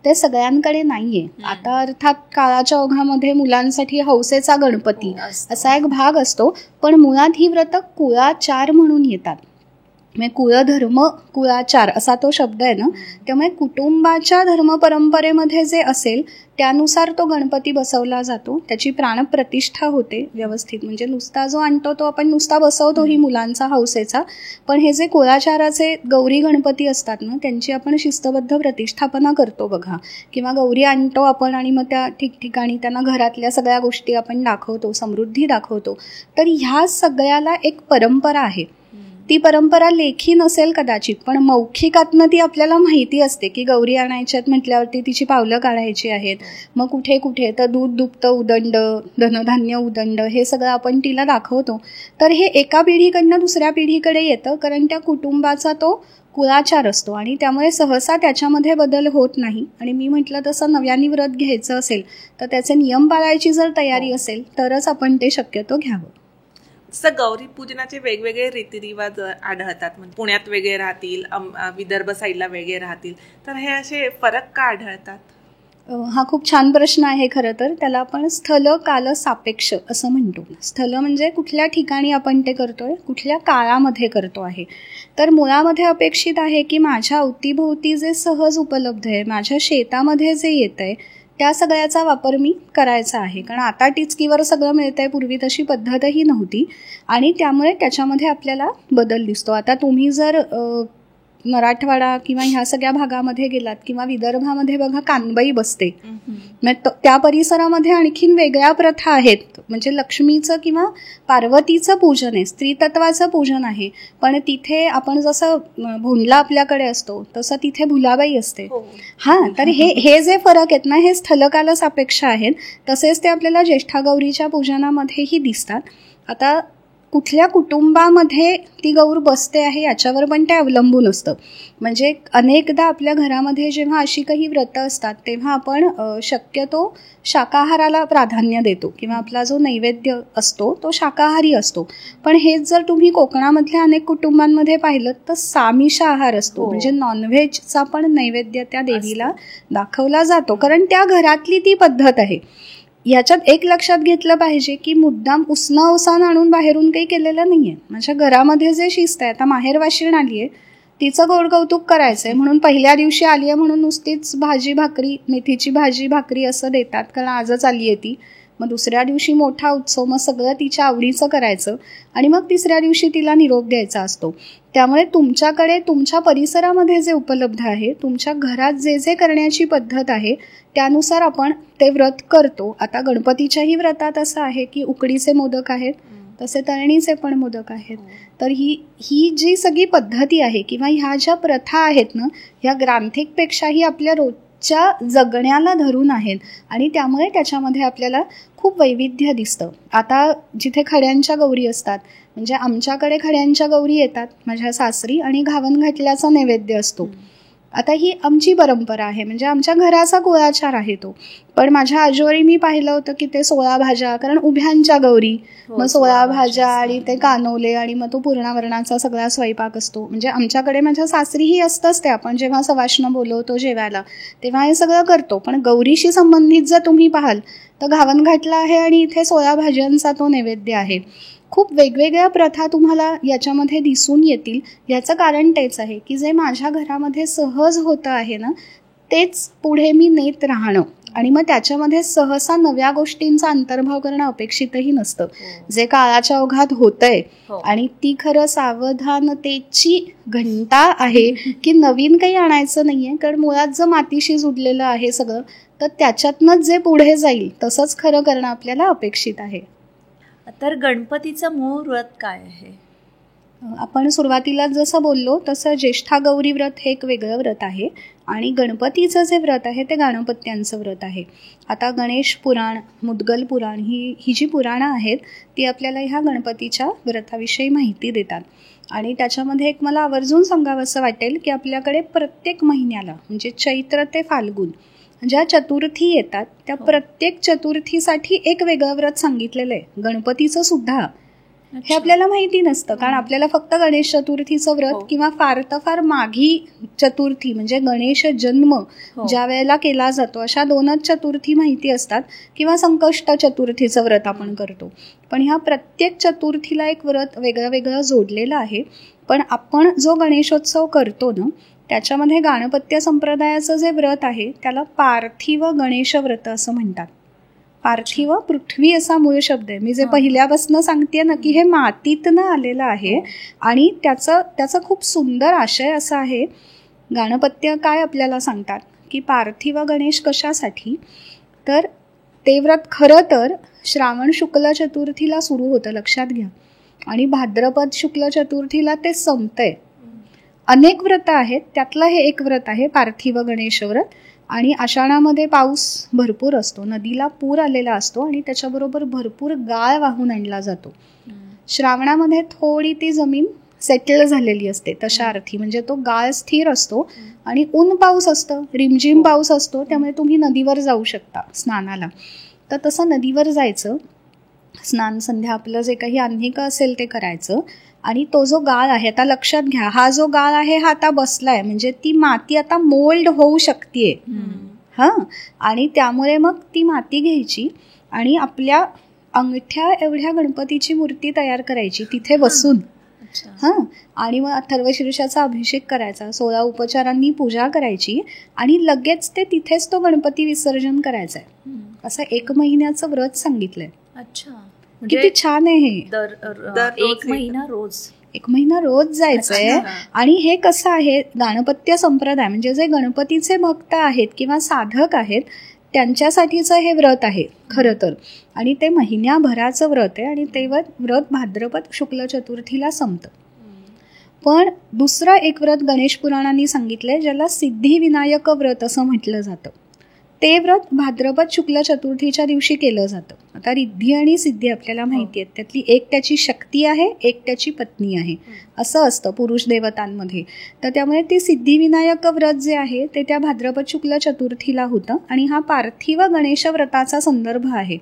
ते सगळ्यांकडे नाहीये. आता अर्थात काळाच्या ओघामध्ये मुलांसाठी हौसेचा गणपती असा एक भाग असतो, पण मुळात ही व्रत कुळाचार म्हणून येतात. म्हणजे कुळधर्म कुळाचार असा तो शब्द आहे ना, त्यामुळे कुटुंबाच्या धर्म परंपरेमध्ये जे असेल त्यानुसार तो गणपती बसवला जातो. त्याची प्राणप्रतिष्ठा होते व्यवस्थित. म्हणजे नुसता जो आणतो तो आपण नुसता बसवतो ही मुलांचा हौसेचा, पण हे जे कुळाचाराचे गौरी गणपती असतात ना त्यांची आपण शिस्तबद्ध प्रतिष्ठापना करतो बघा. किंवा गौरी आणतो आपण आणि मग त्या ठिकठिकाणी त्यांना घरातल्या सगळ्या गोष्टी आपण दाखवतो, समृद्धी दाखवतो. तर ह्या सगळ्याला एक परंपरा आहे. ती परंपरा लेखी नसेल कदाचित, पण मौखिकातनं ती आपल्याला माहिती असते की गौरी आणायच्यात म्हटल्यावरती तिची पावलं काढायची आहेत. मग कुठे कुठे तर दूध दुभतं उदंड, धनधान्य उदंड, हे सगळं आपण तिला दाखवतो. तर हे एका पिढीकडनं दुसऱ्या पिढीकडे येतं, कारण त्या कुटुंबाचा तो कुळाचार असतो आणि त्यामुळे सहसा त्याच्यामध्ये बदल होत नाही. आणि मी म्हटलं तसं नव्याने व्रत घ्यायचं असेल तर त्याचे नियम पाळायची जर तयारी असेल तरच आपण ते शक्यतो घ्यावं. जसं गौरी पूजनाचे वेगवेगळे रीतिरिवाज आढळतात, म्हणजे पुण्यात वेगळे राहतील, विदर्भ साईडला वेगळे राहतील, तर हे असे फरक का आढळतात? हा खूप छान प्रश्न आहे. खरं तर त्याला आपण स्थल काल सापेक्ष असं म्हणतो. स्थल म्हणजे कुठल्या ठिकाणी आपण ते करतोय, कुठल्या काळामध्ये करतो आहे. तर मुळामध्ये अपेक्षित आहे की माझ्या अवतीभोवती जे सहज उपलब्ध आहे, माझ्या शेतामध्ये जे येत आहे त्या सगळ्याचा वापर मी करायचा आहे. कारण आता टिचकीवर सगळं मिळतंय, पूर्वी तशी पद्धतही नव्हती आणि त्यामुळे त्याच्यामध्ये आपल्याला बदल दिसतो. आता तुम्ही जर मराठवाडा किंवा ह्या सगळ्या भागामध्ये गेलात किंवा विदर्भामध्ये बघा कानबाई बसते, त्या परिसरामध्ये आणखीन वेगळ्या प्रथा आहेत. म्हणजे लक्ष्मीचं किंवा पार्वतीचं पूजन आहे, स्त्रीतत्वाचं पूजन आहे. पण तिथे आपण जसं भोंडला आपल्याकडे असतो तसं तिथे भुलाबाई असते. तर हे जे फरक आहेत ना हे स्थलकाल सापेक्ष आहेत. तसेच ते आपल्याला ज्येष्ठा गौरीच्या पूजनामध्येही दिसतात. आता कुठल्या कुटुंबामध्ये ती गौर बसते आहे याच्यावर पण ते अवलंबून असतं. म्हणजे अनेकदा आपल्या घरामध्ये जेव्हा अशी काही व्रतं असतात तेव्हा आपण शक्यतो शाकाहाराला प्राधान्य देतो किंवा आपला जो नैवेद्य असतो तो शाकाहारी असतो. पण हेच जर तुम्ही कोकणामधल्या अनेक कुटुंबांमध्ये पाहिलं तर सामिषा आहार असतो. म्हणजे नॉनव्हेजचा पण नैवेद्य त्या देवीला दाखवला जातो, कारण त्या घरातली ती पद्धत आहे. याच्यात एक लक्षात घेतलं पाहिजे की मुद्दाम उसनं अवसान आणून बाहेरून काही केलेलं नाहीये. माझ्या घरामध्ये जे शिस्त आहे, आता माहेर वाशीण आलीये तिचं गोड कौतुक करायचंय म्हणून पहिल्या दिवशी आलीये म्हणून नुसतीच भाजी भाकरी, मेथीची भाजी भाकरी असं देतात, कारण आजच आलीये ती, मग दुसऱ्या दिवशी मोठा उत्सव, मग सगळं तिच्या आवडीचं करायचं आणि मग तिसऱ्या दिवशी तिला निरोप द्यायचा असतो. त्यामुळे तुमच्याकडे तुमच्या परिसरामध्ये जे उपलब्ध आहे, तुमच्या घरात जे जे करण्याची पद्धत आहे त्यानुसार आपण ते व्रत करतो. आता गणपतीच्याही व्रतात असं आहे की उकडीचे मोदक आहेत, तसे तळणीचे पण मोदक आहेत. तर ही जी सगळी पद्धती आहे किंवा ह्या ज्या प्रथा आहेत ना, ह्या ग्रांथिकपेक्षाही आपल्या रोजच्या जगण्याला धरून आहेत आणि त्यामुळे त्याच्यामध्ये आपल्याला खूप वैविध्य दिसतं. आता जिथे खड्यांच्या गौरी असतात, म्हणजे आमच्याकडे खड्यांच्या गौरी येतात माझ्या सासरी आणि घावन घातल्याचा नैवेद्य असतो. आता ही आमची परंपरा आहे, म्हणजे आमच्या घराचा कुळाचार आहे तो. पण माझ्या आजोळी मी पाहिलं होतं की ते 16 भाज्या, कारण उभ्यांच्या गौरी, मग 16 भाज्या आणि ते कानोले आणि मग तो पूर्णावरणाचा सगळा स्वयंपाक असतो. म्हणजे आमच्याकडे माझ्या सासरीही असतंच ते. आपण जेव्हा सवाष्ण बोलवतो जेवायला तेव्हा हे सगळं करतो. पण गौरीशी संबंधित जर तुम्ही पाहाल तर घावन घातला आहे आणि इथे 16 भाज्यांचा तो नैवेद्य आहे. खूप वेगवेगळ्या प्रथा तुम्हाला याच्यामध्ये दिसून येतील. याचं कारण तेच आहे की जे माझ्या घरामध्ये सहज होतं आहे ना, तेच पुढे मी नेत राहणं आणि मग त्याच्यामध्ये सहसा नव्या गोष्टींचा अंतर्भाव करणं अपेक्षितही नसतं. जे काळाच्या ओघात होतंय आणि ती खरं सावधानतेची घंटा आहे की नवीन काही आणायचं नाहीये, कारण मुळात जर मातीशी जुडलेलं आहे सगळं, तर त्याच्यातनंच जे पुढे जाईल तसंच खरं करणं आपल्याला अपेक्षित आहे. तर गणपतीचं मूळ व्रत काय आहे? आपण सुरुवातीला जसं बोललो तसं ज्येष्ठा गौरी व्रत हे एक वेगळं व्रत आहे आणि गणपतीचं जे व्रत आहे ते गाणपत्यांचं व्रत आहे. आता गणेश पुराण, मुद्गल पुराण ही जी पुराणं आहेत ती आपल्याला ह्या गणपतीच्या व्रताविषयी माहिती देतात. आणि त्याच्यामध्ये एक मला आवर्जून सांगावंसं वाटेल की आपल्याकडे प्रत्येक महिन्याला, म्हणजे चैत्र ते फाल्गुन ज्या चतुर्थी येतात त्या प्रत्येक चतुर्थीसाठी एक वेगळं व्रत सांगितलेलं आहे, गणपतीचं सुद्धा. हे आपल्याला माहिती नसतं, कारण आपल्याला फक्त गणेश चतुर्थीचं व्रत किंवा फार तर फार माघी चतुर्थी म्हणजे गणेश जन्म ज्या वेळेला केला जातो अशा 2च चतुर्थी माहिती असतात, किंवा संकष्ट चतुर्थीचं व्रत आपण करतो. पण ह्या प्रत्येक चतुर्थीला एक व्रत वेगळं वेगळं जोडलेलं आहे. पण आपण जो गणेशोत्सव करतो ना, त्याच्यामध्ये गाणपत्य संप्रदायाचं जे व्रत आहे त्याला पार्थिव गणेश व्रत असं म्हणतात. पार्थिव, पृथ्वी असा मूळ शब्द आहे. मी जे पहिल्यापासून सांगते ना की हे मातीतनं आलेलं आहे आणि त्याचा खूप सुंदर आशय असा आहे. गाणपत्य काय आपल्याला सांगतात की पार्थिव गणेश कशासाठी, तर ते व्रत खरं तर श्रावण शुक्ल चतुर्थीला सुरू होतं, लक्षात घ्या, आणि भाद्रपद शुक्ल चतुर्थीला ते संपतंय. अनेक व्रत आहेत, त्यातलं हे एक व्रत आहे पार्थिव गणेश व्रत. आणि आषाढामध्ये पाऊस भरपूर असतो, नदीला पूर आलेला असतो आणि त्याच्याबरोबर भरपूर गाळ वाहून आणला जातो. श्रावणामध्ये थोडी ती जमीन सेटल झालेली असते तशा अर्थी, म्हणजे तो गाळ स्थिर असतो आणि ऊन पाऊस असतं, रिमझिम पाऊस असतो, त्यामुळे तुम्ही नदीवर जाऊ शकता स्नानाला. तर तसं नदीवर जायचं, स्नान संध्या आपलं जे काही आन्हिका असेल ते करायचं. आणि तो जो गाळ आहे, आता लक्षात घ्या, हा जो गाळ आहे हा आता बसलाय, म्हणजे ती माती आता मोल्ड होऊ शकतेय. आणि त्यामुळे मग ती माती घ्यायची आणि आपल्या अंगठ्या एवढ्या गणपतीची मूर्ती तयार करायची तिथे बसून. आणि मग अथर्वशीर्षाचा अभिषेक करायचा, 16 उपचारांनी पूजा करायची आणि लगेच ते तिथेच तो गणपती विसर्जन करायचा आहे. असं 1 महिन्याचं व्रत सांगितलंय. अच्छा, किती छान आहे हे. एक महिना रोज जायचंय. आणि हे कसं आहे, गाणपत्य संप्रदाय म्हणजे जे गणपतीचे भक्त आहेत किंवा साधक आहेत त्यांच्यासाठीचं हे व्रत आहे खरं तर. आणि ते महिन्याभराचं व्रत आहे आणि ते व्रत भाद्रपद शुक्ल चतुर्थीला संपतं. पण दुसरं एक व्रत गणेश पुराणांनी सांगितलंय ज्याला सिद्धिविनायक व्रत असं म्हटलं जातं. ते व्रत भाद्रपद शुक्ल चतुर्थीच्या दिवशी केलं जातं. आता रिद्धी आणि सिद्धी आपल्याला माहिती आहेत, त्यातली एक त्याची शक्ती आहे, एक त्याची पत्नी आहे, असं असतं पुरुष देवतांमध्ये. तर त्यामुळे ते सिद्धिविनायक व्रत जे आहे ते त्या भाद्रपद शुक्ल चतुर्थीला होतं आणि हा पार्थिव गणेश व्रताचा संदर्भ आहे.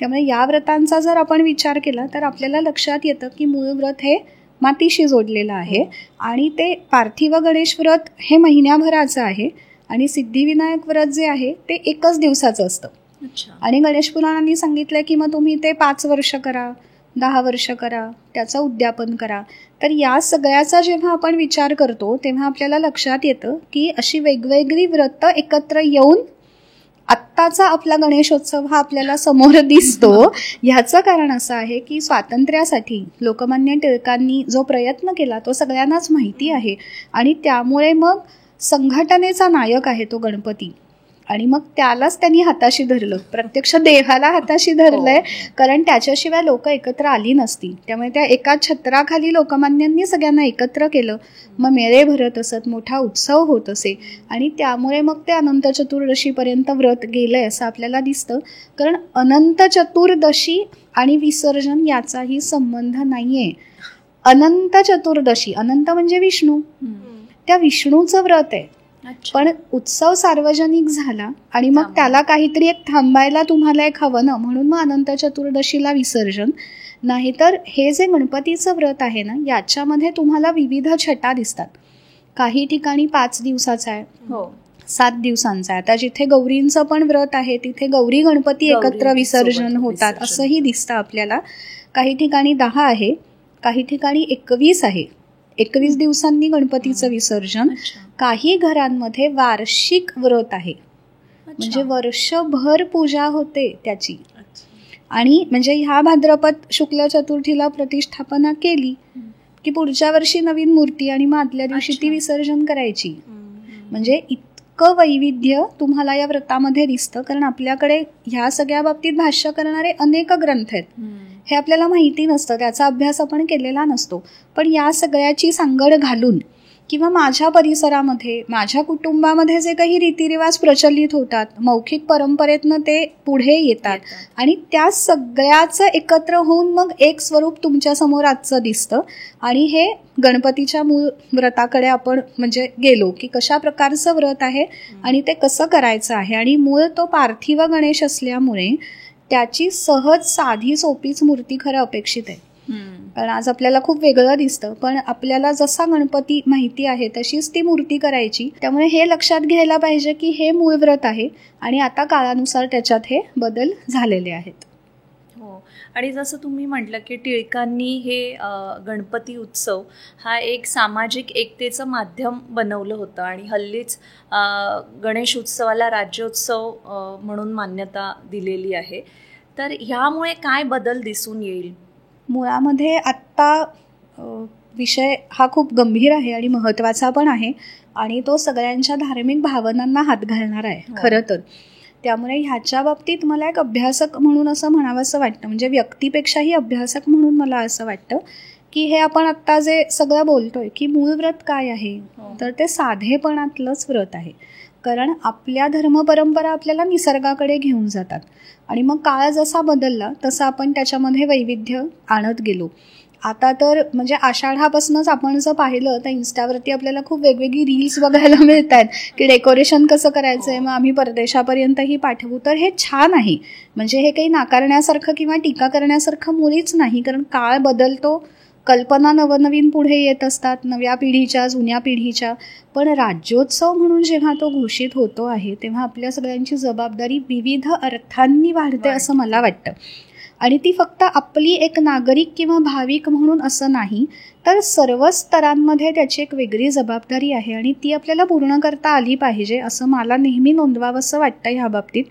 त्यामुळे या व्रतांचा जर आपण विचार केला तर आपल्याला लक्षात येतं की मूळ व्रत हे मातीशी जोडलेलं आहे आणि ते पार्थिव गणेश व्रत हे महिन्याभराचं आहे आणि सिद्धिविनायक व्रत जे आहे ते 1च दिवसाचं असतं. आणि गणेश पुराणांनी सांगितलंय की मग तुम्ही ते 5 वर्ष करा, 10 वर्ष करा, त्याचं उद्यापन करा. तर या सगळ्याचा जेव्हा आपण विचार करतो तेव्हा आपल्याला लक्षात येतं की अशी वेगवेगळी व्रतं एकत्र येऊन आत्ताचा आपला गणेशोत्सव हा आपल्याला समोर दिसतो. ह्याचं कारण असं आहे की स्वातंत्र्यासाठी लोकमान्य टिळकांनी जो प्रयत्न केला तो सगळ्यांनाच माहिती आहे आणि त्यामुळे मग संघटनेचा नायक आहे तो गणपती आणि मग त्यालाच त्यांनी हाताशी धरलं, प्रत्यक्ष देवाला हाताशी धरलंय, कारण त्याच्याशिवाय लोक एकत्र आली नसती. त्यामुळे त्या एका छत्राखाली लोकमान्यांनी सगळ्यांना एकत्र केलं. मग मेळे भरत असत, मोठा उत्सव होत असे आणि त्यामुळे मग ते अनंत चतुर्दशीपर्यंत व्रत गेलंय असं आपल्याला दिसतं. कारण अनंत चतुर्दशी आणि विसर्जन याचाही संबंध नाहीये. अनंत चतुर्दशी, अनंत म्हणजे विष्णू, त्या विष्णूचं व्रत आहे. पण उत्सव सार्वजनिक झाला आणि मग त्याला काहीतरी एक थांबायला तुम्हाला एक हवं ना, म्हणून मग अनंत चतुर्दशीला विसर्जन. नाहीतर हे जे गणपतीचं व्रत आहे ना, याच्यामध्ये तुम्हाला विविध छटा दिसतात. काही ठिकाणी 5 दिवसाचा आहे, 7 दिवसांचा आहे. आता जिथे गौरींचं पण व्रत आहे तिथे गौरी गणपती एकत्र विसर्जन होतात असंही दिसतं आपल्याला. काही ठिकाणी 10 आहे, काही ठिकाणी 21 आहे. 21 दिवसांनी गणपतीचं विसर्जन. काही घरांमध्ये वार्षिक व्रत आहे, म्हणजे वर्षभर पूजा होते त्याची. आणि म्हणजे ह्या भाद्रपद शुक्ल चतुर्थीला प्रतिष्ठापना केली की पुढच्या वर्षी नवीन मूर्ती आणि मग आदल्या दिवशी ती विसर्जन करायची. म्हणजे इतकं वैविध्य तुम्हाला या व्रतामध्ये दिसतं. कारण आपल्याकडे ह्या सगळ्या बाबतीत भाष्य करणारे अनेक ग्रंथ आहेत, हे आपल्याला माहिती नसतं, त्याचा अभ्यास आपण केलेला नसतो. पण या सगळ्याची सांगड घालून किंवा माझ्या परिसरामध्ये, माझ्या कुटुंबामध्ये जे काही रीतिरिवाज प्रचलित होतात, मौखिक परंपरेतनं ते पुढे येतात आणि त्या सगळ्याचं एकत्र होऊन मग एक स्वरूप तुमच्यासमोर आजचं दिसतं. आणि हे गणपतीच्या मूळ व्रताकडे आपण म्हणजे गेलो की कशा प्रकारचं व्रत आहे आणि ते कसं करायचं आहे. आणि मूळ तो पार्थिव गणेश असल्यामुळे त्याची सहज साधी सोपीच मूर्ती खरं अपेक्षित आहे. कारण आज आपल्याला खूप वेगळं दिसतं, पण आपल्याला जसा गणपती माहिती आहे तशीच ती मूर्ती करायची. त्यामुळे हे लक्षात घ्यायला पाहिजे की हे मूळ व्रत आहे आणि आता काळानुसार त्याच्यात हे बदल झालेले आहेत. हो, आणि जसं तुम्ही म्हटलं की टिळकांनी हे गणपती उत्सव हा एक सामाजिक एकतेचं माध्यम बनवलं होतं आणि हल्लीच गणेश उत्सवाला राज्योत्सव म्हणून मान्यता दिलेली आहे. तर ह्यामुळे काय बदल दिसून येईल? मुळामध्ये आत्ता विषय हा खूप गंभीर आहे आणि महत्त्वाचा पण आहे आणि तो सगळ्यांच्या धार्मिक भावनांना हात घालणारा आहे खरं तर. त्यामुळे ह्याच्या बाबतीत मला एक अभ्यासक म्हणून असं म्हणावं असं वाटतं, म्हणजे व्यक्तीपेक्षाही अभ्यासक म्हणून मला असं वाटतं की हे आपण आत्ता जे सगळं बोलतोय की मूळ व्रत काय आहे, तर ते साधेपणातलंच व्रत आहे. कारण आपल्या धर्मपरंपरा आपल्याला निसर्गाकडे घेऊन जातात आणि मग काळ जसा बदलला तसं आपण त्याच्यामध्ये वैविध्य आणत गेलो. आता तर म्हणजे आषाढापासूनच आपण जर पाहिलं तर इन्स्टावरती आपल्याला खूप वेगवेगळी रील्स बघायला मिळत आहेत की डेकोरेशन कसं करायचं आहे, मग आम्ही परदेशापर्यंतही पाठवू. तर हे छान आहे, म्हणजे हे काही नाकारण्यासारखं किंवा टीका करण्यासारखं मुळीच नाही. कारण काळ बदलतो, कल्पना नवनवीन पुढे येत असतात, नव्या पिढीच्या, जुन्या पिढीच्या. पण राज्योत्सव म्हणून जेव्हा तो घोषित होतो आहे तेव्हा आपल्या सगळ्यांची जबाबदारी विविध अर्थांनी वाढते असं मला वाटतं. आणि ती फक्त आपली एक नागरिक किंवा भाविक म्हणून असं नाही, तर सर्व स्तरांमध्ये त्याची एक वेगळी जबाबदारी आहे आणि ती आपल्याला पूर्ण करता आली पाहिजे असं मला नेहमी नोंदवावंसं वाटतं ह्या बाबतीत.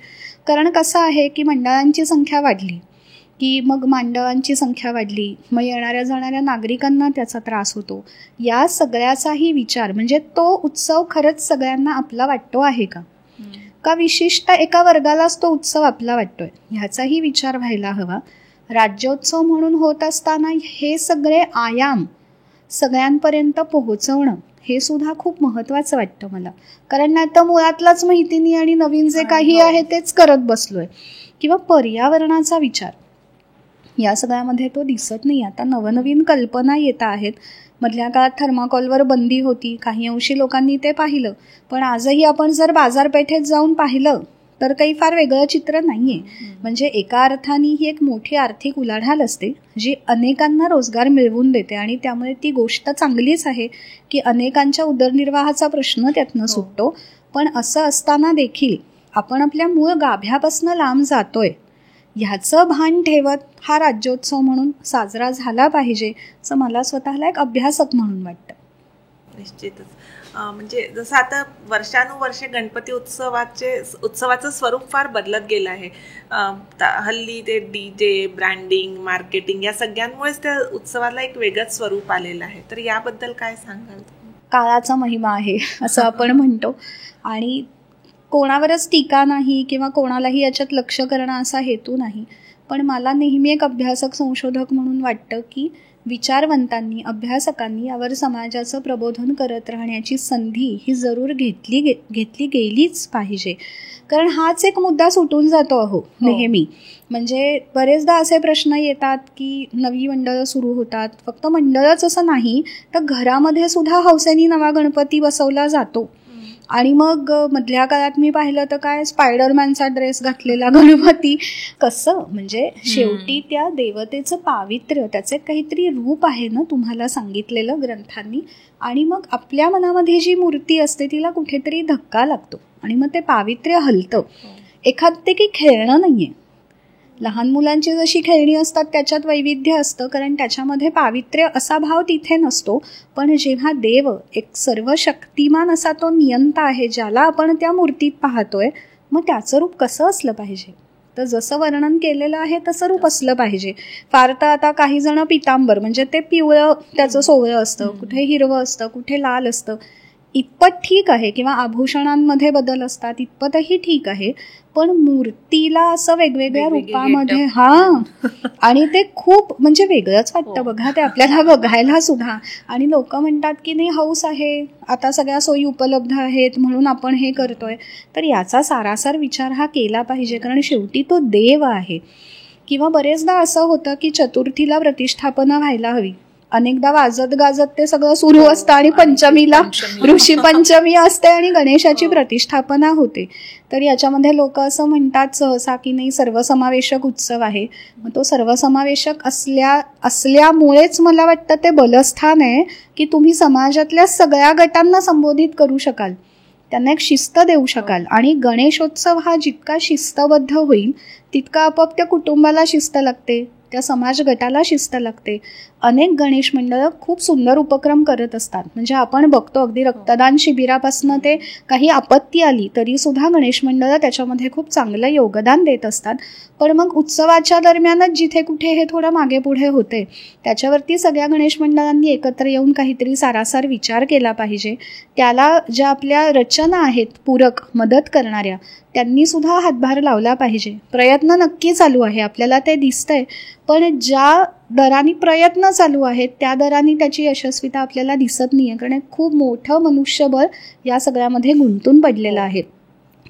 कारण कसं आहे की मंडळांची संख्या वाढली की मग मांडवांची संख्या वाढली, मग येणाऱ्या जाणाऱ्या नागरिकांना त्याचा त्रास होतो. या सगळ्याचाही विचार, म्हणजे तो उत्सव खरंच सगळ्यांना आपला वाटतो आहे का विशिष्ट एका वर्गालाच तो उत्सव आपला वाटतोय, ह्याचाही विचार व्हायला हवा. राज्योत्सव म्हणून होत असताना हे सगळे आयाम सगळ्यांपर्यंत पोहोचवणं हे सुद्धा खूप महत्त्वाचं वाटतं मला. कारण नाही तर मुळातलाच माहिती नाही आणि नवीन जे काही आहे तेच करत बसलोय. किंवा पर्यावरणाचा विचार या सगळ्यामध्ये तो दिसत नाही. आता नवनवीन कल्पना येत आहेत. मधल्या काळात थर्माकोलवर बंदी होती, काही अंशी लोकांनी ते पाहिलं, पण आजही आपण जर बाजारपेठेत जाऊन पाहिलं तर काही फार वेगळं चित्र नाहीये. म्हणजे एका अर्थाने ही एक मोठी आर्थिक उलाढाल असते जी अनेकांना रोजगार मिळवून देते आणि त्यामुळे ती गोष्ट चांगलीच आहे की अनेकांच्या उदरनिर्वाहाचा प्रश्न त्यातनं सुटतो. पण असं असताना देखील आपण आपल्या मूळ गाभ्यापासून लांब जातोय ह्याचं भान ठेवत हा राज्योत्सव म्हणून साजरा झाला पाहिजे असं मला स्वतःला एक अभ्यासक म्हणून वाटतं. निश्चितच. म्हणजे जसं आता वर्षानुवर्षे गणपती उत्सवाचं स्वरूप फार बदलत गेलं आहे. हल्ली ते DJ, ब्रँडिंग, मार्केटिंग या सगळ्यांमुळेच त्या उत्सवाला एक वेगळंच स्वरूप आलेलं आहे. तर याबद्दल काय सांगाल? काळाचा महिमा आहे असं आपण म्हणतो, आणि कोणावरच टीका नाही किंवा कोणालाही याच्यात लक्ष करणं असा हेतू नाही. पण मला नेहमी एक अभ्यासक संशोधक म्हणून वाटतं की विचारवंतांनी, अभ्यासकांनी यावर समाजाचं प्रबोधन करत राहण्याची संधी ही जरूर घेतली गेलीच पाहिजे. कारण हाच एक मुद्दा सुटून जातो अहो नेहमी. म्हणजे बरेचदा असे प्रश्न येतात की नवी मंडळं सुरू होतात. फक्त मंडळच असं नाही तर घरामध्ये सुद्धा हौसेनी नवा गणपती बसवला जातो. आणि मग मधल्या काळात मी पाहिलं तर काय स्पायडरमॅनचा ड्रेस घातलेला गणपती. कसं म्हणजे शेवटी त्या देवतेचं पावित्र्य, त्याचे काहीतरी रूप आहे ना तुम्हाला सांगितलेलं ग्रंथांनी. आणि मग आपल्या मनामध्ये जी मूर्ती असते तिला कुठेतरी धक्का लागतो आणि मग ते पावित्र्य हलतं. एखादं की खेळणं नाहीये. लहान मुलांची जशी खेळणी असतात त्याच्यात वैविध्य असतं, कारण त्याच्यामध्ये पावित्र्य असा भाव तिथे नसतो. पण जेव्हा देव एक सर्वशक्तिमान असा तो नियंता आहे ज्याला आपण त्या मूर्तीत पाहतोय, मग त्याचं रूप कसं असलं पाहिजे? तर जसं वर्णन केलेलं आहे तसं रूप असलं पाहिजे. फार तर आता काही जण पितांबर म्हणजे ते पिवळं त्याचं सोवळं असतं, कुठे हिरवं असतं, कुठे लाल असतं, इतपत ठीक आहे. किंवा आभूषणांमध्ये बदल असतात, इतपतही ठीक आहे. पण मूर्तीला असं वेगवेगळ्या रूपामध्ये आणि ते खूप म्हणजे वेगळंच वाटतं बघा ते आपल्याला बघायला सुद्धा. आणि लोक म्हणतात की नाही हौस आहे, आता सगळ्या सोयी उपलब्ध आहेत म्हणून आपण हे करतोय. तर याचा सारासार विचार हा केला पाहिजे, कारण शेवटी तो देव आहे. किंवा बरेचदा असं होतं की चतुर्थीला प्रतिष्ठापना व्हायला हवी. अनेकदा वाजत गाजत ते सगळं सुरू असतं आणि पंचमीला ऋषी पंचमी असते आणि गणेशाची प्रतिष्ठापना होते. तर याच्यामध्ये लोक असं म्हणतात सहसा की नाही सर्वसमावेशक उत्सव आहे. मग तो सर्वसमावेशक असल्यामुळेच मला वाटतं ते बलस्थान आहे की तुम्ही समाजातल्या सगळ्या गटांना संबोधित करू शकाल, त्यांना एक शिस्त देऊ शकाल. आणि गणेशोत्सव हा जितका शिस्तबद्ध होईल तितका आपोआप त्या कुटुंबाला शिस्त लागते, त्या समाज गटाला शिस्त लागते. अनेक गणेश मंडळं खूप सुंदर उपक्रम करत असतात. म्हणजे आपण बघतो अगदी रक्तदान शिबिरापासून ते काही आपत्ती आली तरी सुद्धा गणेश मंडळं त्याच्यामध्ये खूप चांगलं योगदान देत असतात. पण मग उत्सवाच्या दरम्यानच जिथे कुठे हे थोडं मागे पुढे होते त्याच्यावरती सगळ्या गणेश मंडळांनी एकत्र येऊन काहीतरी सारासार विचार केला पाहिजे. त्याला ज्या आपल्या रचना आहेत पूरक मदत करणाऱ्या त्यांनी सुद्धा हातभार लावला पाहिजे. प्रयत्न नक्की चालू आहे, आपल्याला ते दिसतंय. पण ज्या दराने प्रयत्न चालू आहेत त्या दराने त्याची यशस्वीता आपल्याला दिसत नाहीये, कारण खूप मोठं मनुष्यबळ या सगळ्यामध्ये गुंतून पडलेलं आहे.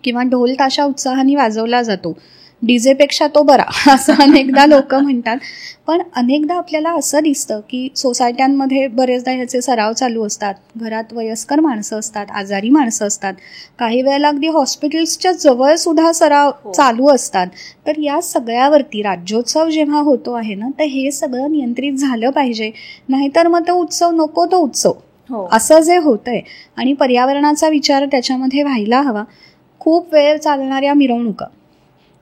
किंवा ढोल ताशा उत्साहाने वाजवला जातो, डीजेपेक्षा तो बरा असं अनेकदा लोक म्हणतात. पण अनेकदा आपल्याला असं दिसतं की सोसायट्यांमध्ये बरेचदा ह्याचे सराव चालू असतात. घरात वयस्कर माणसं असतात, आजारी माणसं असतात, काही वेळेला अगदी हॉस्पिटल्सच्या जवळ सुद्धा सराव चालू असतात. तर या सगळ्यावरती राज्योत्सव जेव्हा होतो आहे ना तर हे सगळं नियंत्रित झालं पाहिजे. नाहीतर मग तो उत्सव नको तो उत्सव असं जे होतंय. आणि पर्यावरणाचा विचार त्याच्यामध्ये व्हायला हवा. खूप वेळ चालणाऱ्या मिरवणुका,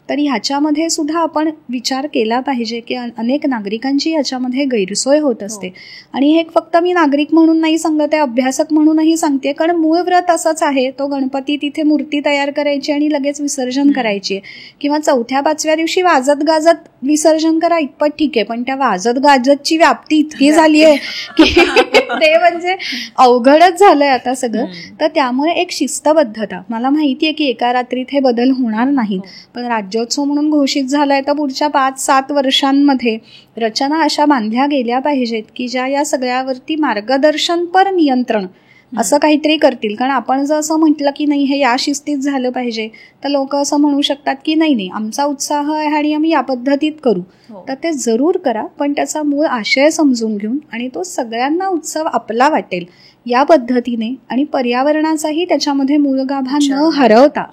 तर ह्याच्यामध्ये सुद्धा आपण विचार केला पाहिजे की अनेक नागरिकांची ह्याच्यामध्ये गैरसोय होत असते. आणि हे फक्त मी नागरिक म्हणून नाही सांगत आहे, अभ्यासक म्हणूनही सांगते. कारण मूळ व्रत असंच आहे, तो गणपती तिथे मूर्ती तयार करायची आणि लगेच विसर्जन करायची. किंवा 4थ्या-5व्या दिवशी वाजत गाजत विसर्जन करा, इतपत ठीक आहे. पण त्या वाजत गाजतची व्याप्ती इतकी झाली आहे की ते म्हणजे अवघडच झालंय आता सगळं. तर त्यामुळे एक शिस्तबद्धता, मला माहिती आहे की एका रात्रीत हे बदल होणार नाहीत, पण राज्योत्सव म्हणून घोषित झालाय तर पुढच्या 5-7 वर्षांमध्ये रचना अशा बांधल्या गेल्या पाहिजेत की ज्या या सगळ्यावरती मार्गदर्शनपर नियंत्रण असं काहीतरी करतील. कारण आपण जर असं म्हटलं की नाही हे या शिस्तीत झालं पाहिजे तर लोक असं म्हणू शकतात की नाही आमचा उत्साह आहे आणि आम्ही या पद्धतीत करू. तर ते जरूर करा, पण त्याचा मूळ आशय समजून घेऊन आणि तो सगळ्यांना उत्सव आपला वाटेल या पद्धतीने आणि पर्यावरणाचाही त्याच्यामध्ये मूळ गाभा न हरवता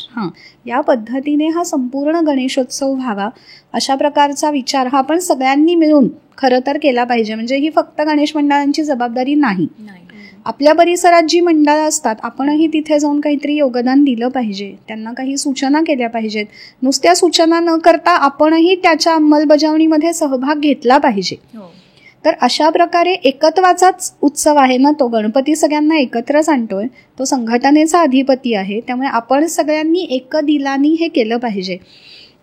या पद्धतीने हा संपूर्ण गणेशोत्सव व्हावा अशा प्रकारचा विचार हा आपण सगळ्यांनी मिळून खरं तर केला पाहिजे. म्हणजे ही फक्त गणेश मंडळांची जबाबदारी नाही. आपल्या परिसरात जी मंडळं असतात आपणही तिथे जाऊन काहीतरी योगदान दिलं पाहिजे, त्यांना काही सूचना केल्या पाहिजेत. नुसत्या सूचना न करता आपणही त्याच्या अंमलबजावणीमध्ये सहभाग घेतला पाहिजे. तर अशा प्रकारे एकत्वाचाच उत्सव आहे ना तो. गणपती सगळ्यांना एकत्रच आणतोय, तो संघटनेचा अधिपती आहे. त्यामुळे आपण सगळ्यांनी एक दिलानी हे केलं पाहिजे.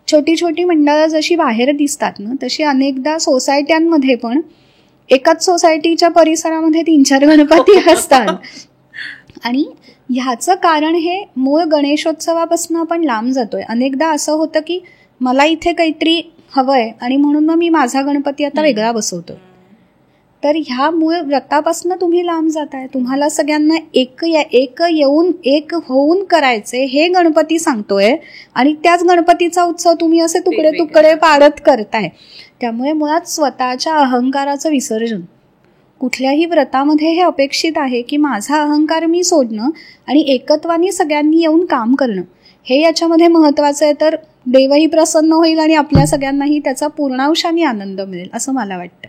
छोटी छोटी मंडळं जशी बाहेर दिसतात ना, तशी अनेकदा सोसायट्यांमध्ये पण एकाच सोसायटीच्या परिसरामध्ये 3-4 गणपती असतात. आणि ह्याचं कारण हे मूळ गणेशोत्सवापासून आपण लांब जातोय. अनेकदा असं होतं की मला इथे काहीतरी हवंय आणि म्हणून मग मी माझा गणपती आता वेगळा बसवतो. तर ह्या मूळ व्रतापासून तुम्ही लांब जाताय. तुम्हाला सगळ्यांना एक होऊन करायचे हे गणपती सांगतोय आणि त्याच गणपतीचा उत्सव तुम्ही असे तुकडे तुकडे पाडत करताय. त्यामुळे मुळात स्वतःच्या अहंकाराचं विसर्जन. कुठल्याही व्रतामध्ये हे अपेक्षित आहे की माझा अहंकार मी सोडणं आणि एकत्वाने सगळ्यांनी येऊन काम करणं हे याच्यामध्ये महत्वाचं आहे. तर देवही प्रसन्न होईल आणि आपल्या सगळ्यांनाही त्याचा पूर्णांशाने आनंद मिळेल असं मला वाटतं.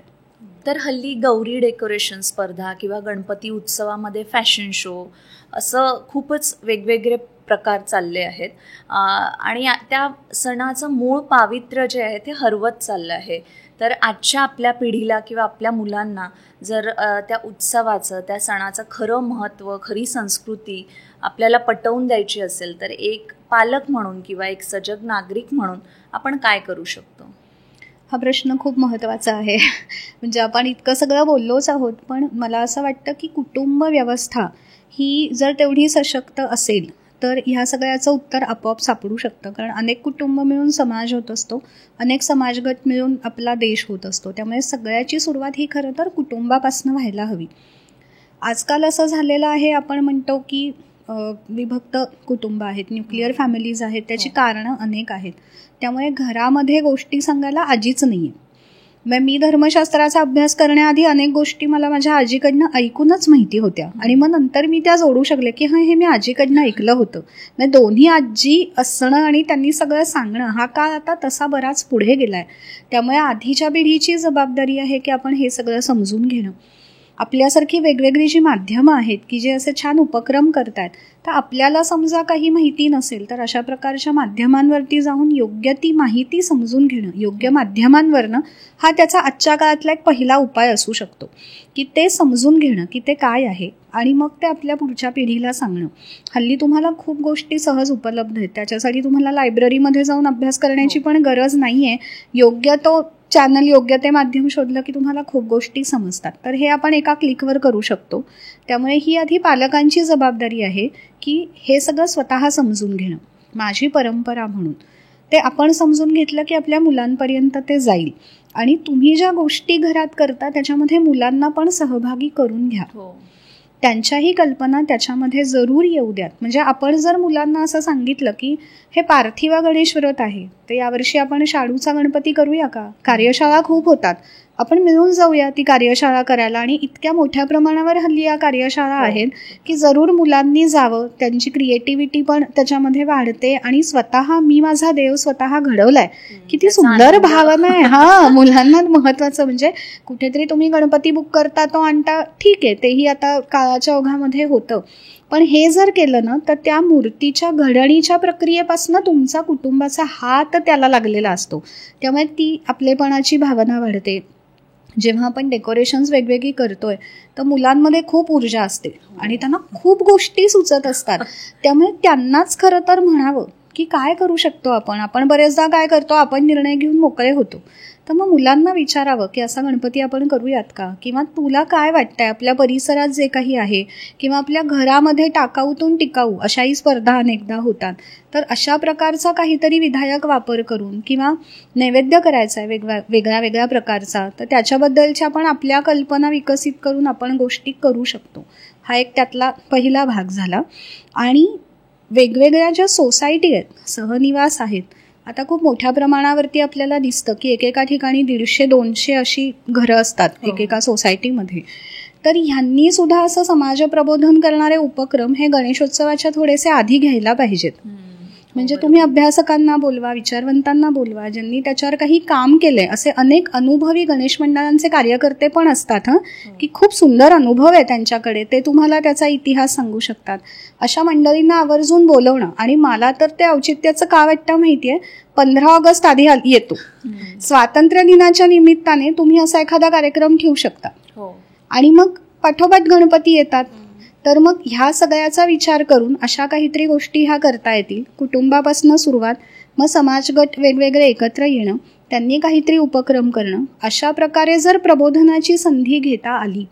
तर हल्ली गौरी डेकोरेशन स्पर्धा किंवा गणपती उत्सवामध्ये फॅशन शो असं खूपच वेगवेगळे प्रकार चालले आहेत आणि त्या सणाचं मूळ पावित्र्य जे आहे ते हरवत चाललं आहे. तर आजच्या आपल्या पिढीला किंवा आपल्या मुलांना जर त्या उत्सवाचं, त्या सणाचं खरं महत्त्व, खरी संस्कृती आपल्याला पटवून द्यायची असेल तर एक पालक म्हणून किंवा एक सजग नागरिक म्हणून आपण काय करू शकतो? हा प्रश्न खूप महत्त्वाचा आहे. म्हणजे आपण इतकं सगळं बोललोच आहोत, पण मला असं वाटतं की कुटुंब व्यवस्था ही जर तेवढी सशक्त असेल तर ह्या सगळ्याचं उत्तर आपोआप सापडू शकतं. कारण अनेक कुटुंब मिळून समाज होत असतो, अनेक समाजगट मिळून आपला देश होत असतो. त्यामुळे सगळ्याची सुरुवात ही खरं तर कुटुंबापासून व्हायला हवी. आजकाल असं झालेलं आहे, आपण म्हणतो की विभक्त कुटुंब आहेत, न्यूक्लिअर फॅमिलीज आहेत. त्याची कारणं अनेक आहेत. त्यामुळे घरामध्ये गोष्टी सांगायला आजीच नाही आहे. मग मी धर्मशास्त्राचा अभ्यास करण्याआधी अनेक गोष्टी मला माझ्या आजीकडनं ऐकूनच माहिती होत्या आणि मग नंतर मी त्या जोडू शकले की हे मी आजीकडनं ऐकलं होतं. मग दोन्ही आजी असणं आणि त्यांनी सगळं सांगणं हा काळ आता तसा बराच पुढे गेलाय. त्यामुळे आधीच्या पिढीची जबाबदारी आहे की आपण हे सगळं समजून घेणं. आपल्यासारखी वेगवेगळी जी माध्यमं आहेत की जे असे छान उपक्रम करतात, तर आपल्याला समजा काही माहिती नसेल तर अशा प्रकारच्या माध्यमांवरती जाऊन योग्य ती माहिती समजून घेणं, योग्य माध्यमांवरनं हा त्याचा आजच्या काळातला एक पहिला उपाय असू शकतो की ते समजून घेणं की ते काय आहे आणि मग ते आपल्या पुढच्या पिढीला सांगणं. हल्ली तुम्हाला खूप गोष्टी सहज उपलब्ध आहेत. त्याच्यासाठी तुम्हाला लायब्ररीमध्ये जाऊन अभ्यास करण्याची पण गरज नाही आहे. योग्य तो चॅनल, योग्य ते माध्यम शोधलं की तुम्हाला खूप गोष्टी समजतात. तर हे आपण एका क्लिकवर करू शकतो. त्यामुळे ही आधी पालकांची जबाबदारी आहे की हे सगळं स्वतः समजून घेणं. माझी परंपरा म्हणून ते आपण समजून घेतलं की आपल्या मुलांपर्यंत ते जाईल. आणि तुम्ही ज्या गोष्टी घरात करता त्याच्यामध्ये मुलांना पण सहभागी करून घ्या. त्यांच्याही कल्पना त्याच्यामध्ये जरूर येऊ द्यात. म्हणजे आपण जर मुलांना असं सांगितलं की हे पार्थिवा गणेश व्रत आहे, तर यावर्षी आपण शाडूचा गणपती करूया का? कार्यशाळा खूप होतात, आपण मिळून जाऊया ती कार्यशाळा करायला. आणि इतक्या मोठ्या प्रमाणावर हल्ली या कार्यशाळा आहेत की जरूर मुलांनी जावं. त्यांची क्रिएटिव्हिटी पण त्याच्यामध्ये वाढते आणि स्वतः मी माझा देव स्वतः घडवलाय, किती सुंदर भावना आहे. हा, मुलांना महत्वाचं. म्हणजे कुठेतरी तुम्ही गणपती बुक करता, तो आणता, ठीक आहे, तेही आता काळाच्या ओघामध्ये होतं. पण हे जर केलं ना तर त्या मूर्तीच्या घडणीच्या प्रक्रियेपासून तुमचा कुटुंबाचा हात त्याला लागलेला असतो. त्यामुळे ती आपलेपणाची भावना वाढते. जेव्हा आपण डेकोरेशन्स वेगवेगळी करतोय तर मुलांमध्ये खूप ऊर्जा असते आणि त्यांना खूप गोष्टी सुचत असतात. त्यामुळे त्यांनाच खरं तर म्हणावं की काय करू शकतो आपण बरेचदा काय करतो, आपण निर्णय घेऊन मोकळे होतो. तर मग मुलांना विचारावं की असा गणपती आपण करूयात का? किंवा तुला काय वाटतंय, आपल्या परिसरात जे काही आहे किंवा आपल्या घरामध्ये टाकाऊतून टिकाऊ अशाही स्पर्धा अनेकदा होतात. तर अशा प्रकारचा काहीतरी विधायक वापर करून किंवा नैवेद्य करायचा आहे वेगळ्या वेगळ्या प्रकारचा, तर त्याच्याबद्दलच्या आपण आपल्या कल्पना विकसित करून आपण गोष्टी करू शकतो. हा एक त्यातला पहिला भाग झाला. आणि वेगवेगळ्या ज्या सोसायटी आहेत, सहनिवास आहेत, आता खूप मोठ्या प्रमाणावरती आपल्याला दिसतं की एकेका ठिकाणी 150-200 अशी घरं असतात एकेका सोसायटीमध्ये. तर ह्यांनी सुद्धा असं समाज प्रबोधन करणारे उपक्रम हे गणेशोत्सवाच्या थोडेसे आधी घ्यायला पाहिजेत. म्हणजे तुम्ही अभ्यासकांना बोलवा, विचारवंतांना बोलवा, ज्यांनी त्याच्यावर काही काम केलंय. असे अनेक अनुभवी गणेश मंडळांचे कार्यकर्ते पण असतात की खूप सुंदर अनुभव आहे त्यांच्याकडे, ते तुम्हाला त्याचा इतिहास सांगू शकतात. अशा मंडळींना आवर्जून बोलवणं. आणि मला तर ते औचित्याचं का वाटतं माहितीये, 15 ऑगस्ट आधी येतो, स्वातंत्र्य दिनाच्या निमित्ताने तुम्ही असा एखादा कार्यक्रम ठेवू शकता. आणि मग पाठोपाठ गणपती येतात. तर मग ह्या सगळ्याचा विचार करून अशा काहीतरी गोष्टी ह्या करता येतील. कुटुंबापासून सुरुवात, मग समाजगट वेगवेगळे एकत्र येणं, त्यांनी काहीतरी उपक्रम करणं. अशा प्रकारे जर प्रबोधनाची संधी घेता आली,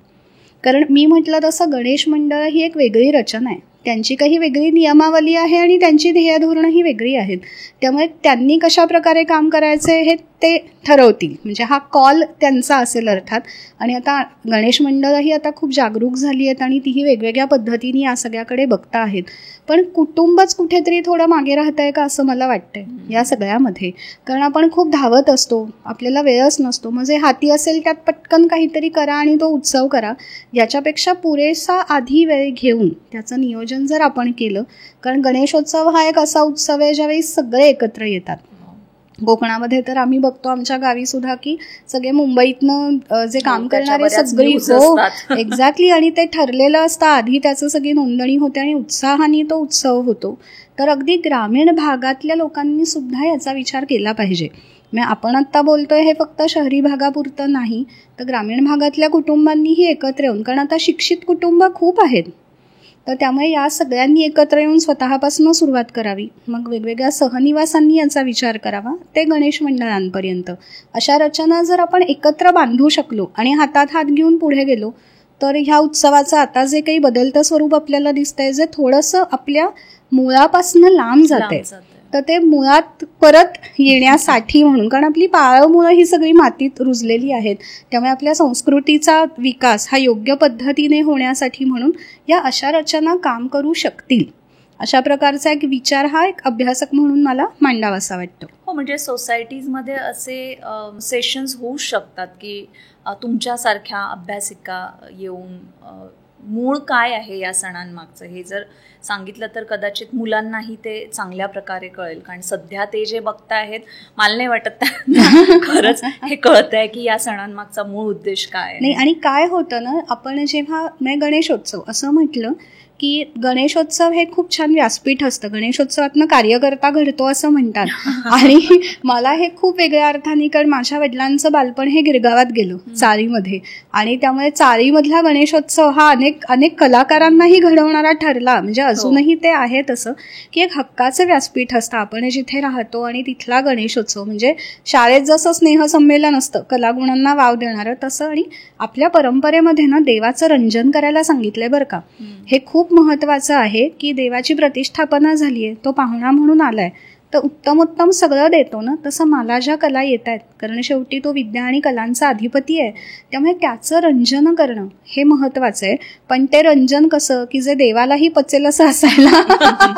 कारण मी म्हटलं तसं गणेश मंडळ ही एक वेगळी रचना आहे, त्यांची काही वेगळी नियमावली आहे आणि त्यांची ध्येयधोरणं ही वेगळी आहेत. त्यामुळे त्यांनी कशा प्रकारे काम करायचे हे ते ठरवतील, म्हणजे हा कॉल त्यांचा असेल अर्थात. आणि आता गणेश मंडळं ही आता खूप जागरूक झाली आहेत आणि तीही वेगवेगळ्या पद्धतीने या सगळ्याकडे बघता आहेत. पण कुटुंबच कुठेतरी थोडं मागे राहत आहे का असं मला वाटतंय या सगळ्यामध्ये. कारण आपण खूप धावत असतो, आपल्याला वेळच नसतो. मग जे हाती असेल त्यात पटकन काहीतरी करा आणि तो उत्सव करा. याच्यापेक्षा पुरेसा आधी वेळ घेऊन त्याचं नियोजन जर आपण केलं, कारण गणेशोत्सव हा एक असा उत्सव आहे ज्यावेळी सगळे एकत्र येतात. कोकणामध्ये तर आम्ही बघतो आमच्या गावी सुद्धा की सगळे मुंबईतनं जे काम करणारे सगळी, हो एक्झॅक्टली, आणि ते ठरलेलं असतं आधी, त्याचं सगळी नोंदणी होते आणि उत्साहाने तो उत्सव होतो. तर अगदी ग्रामीण भागातल्या लोकांनी सुद्धा याचा विचार केला पाहिजे. आपण आत्ता बोलतोय हे फक्त शहरी भागापुरतं नाही, तर ग्रामीण भागातल्या कुटुंबांनीही एकत्र येऊन, कारण आता शिक्षित कुटुंब खूप आहेत, तर त्यामुळे या सगळ्यांनी एकत्र येऊन स्वतःपासून सुरुवात करावी. मग वेगवेगळ्या सहनिवासांनी याचा विचार करावा, ते गणेश मंडळांपर्यंत. अशा रचना जर आपण एकत्र बांधू शकलो आणि हातात हात घेऊन पुढे गेलो, तर ह्या उत्सवाचं आता जे काही बदलतं स्वरूप आपल्याला दिसतंय, जे थोडंसं आपल्या मुळापासून लांब जातंय, तर ते मुळात परत येण्यासाठी म्हणून, कारण आपली पाळव मुळं ही सगळी मातीत रुजलेली आहेत, त्यामुळे आपल्या संस्कृतीचा विकास हा योग्य पद्धतीने होण्यासाठी म्हणून या अशा रचना काम करू शकतील. अशा प्रकारचा एक विचार हा एक अभ्यासक म्हणून मला मांडावासा वाटतो. हो, म्हणजे सोसायटीजमध्ये असे सेशन्स होऊ शकतात की तुमच्यासारख्या अभ्यासिका येऊन मूळ काय आहे या सणांमागचं हे जर सांगितलं तर कदाचित मुलांनाही ते चांगल्या प्रकारे कळेल. कारण सध्या ते जे बघतायत, मला नाही वाटत खरंच हे कळत आहे की या सणांमागचा मूळ उद्देश काय नाही. आणि काय होतं ना, आपण जेव्हा गणेशोत्सव असं म्हटलं की गणेशोत्सव हे खूप छान व्यासपीठ असतं, गणेशोत्सवातनं कार्यकर्ता घडतो असं म्हणतात. आणि मला हे खूप वेगळ्या अर्थाने, कारण माझ्या वडिलांचं बालपण हे गिरगावात गेलं चाळीमध्ये, आणि त्यामुळे चाळीमधला गणेशोत्सव हा अनेक कलाकारांनाही घडवणारा ठरला. म्हणजे अजूनही ते आहे तसं की एक हक्काचं व्यासपीठ असतं. आपण जिथे राहतो आणि तिथला गणेशोत्सव म्हणजे शाळेत जसं स्नेहसंमेलन असतं कलागुणांना वाव देणारं, तसं. आणि आपल्या परंपरेमध्ये ना देवाचं रंजन करायला सांगितलंय बरं का. हे खूप महत्वाचं आहे की देवाची प्रतिष्ठापना झालीये, तो पाहुणा म्हणून आलाय, तर उत्तम सगळं देतो ना, तसं मला ज्या कला येत आहेत, कारण शेवटी तो विद्या आणि कलांचा अधिपती आहे, त्यामुळे त्याचं रंजन करणं हे महत्वाचं आहे. पण ते रंजन कसं की जे देवालाही पचेल असं असायला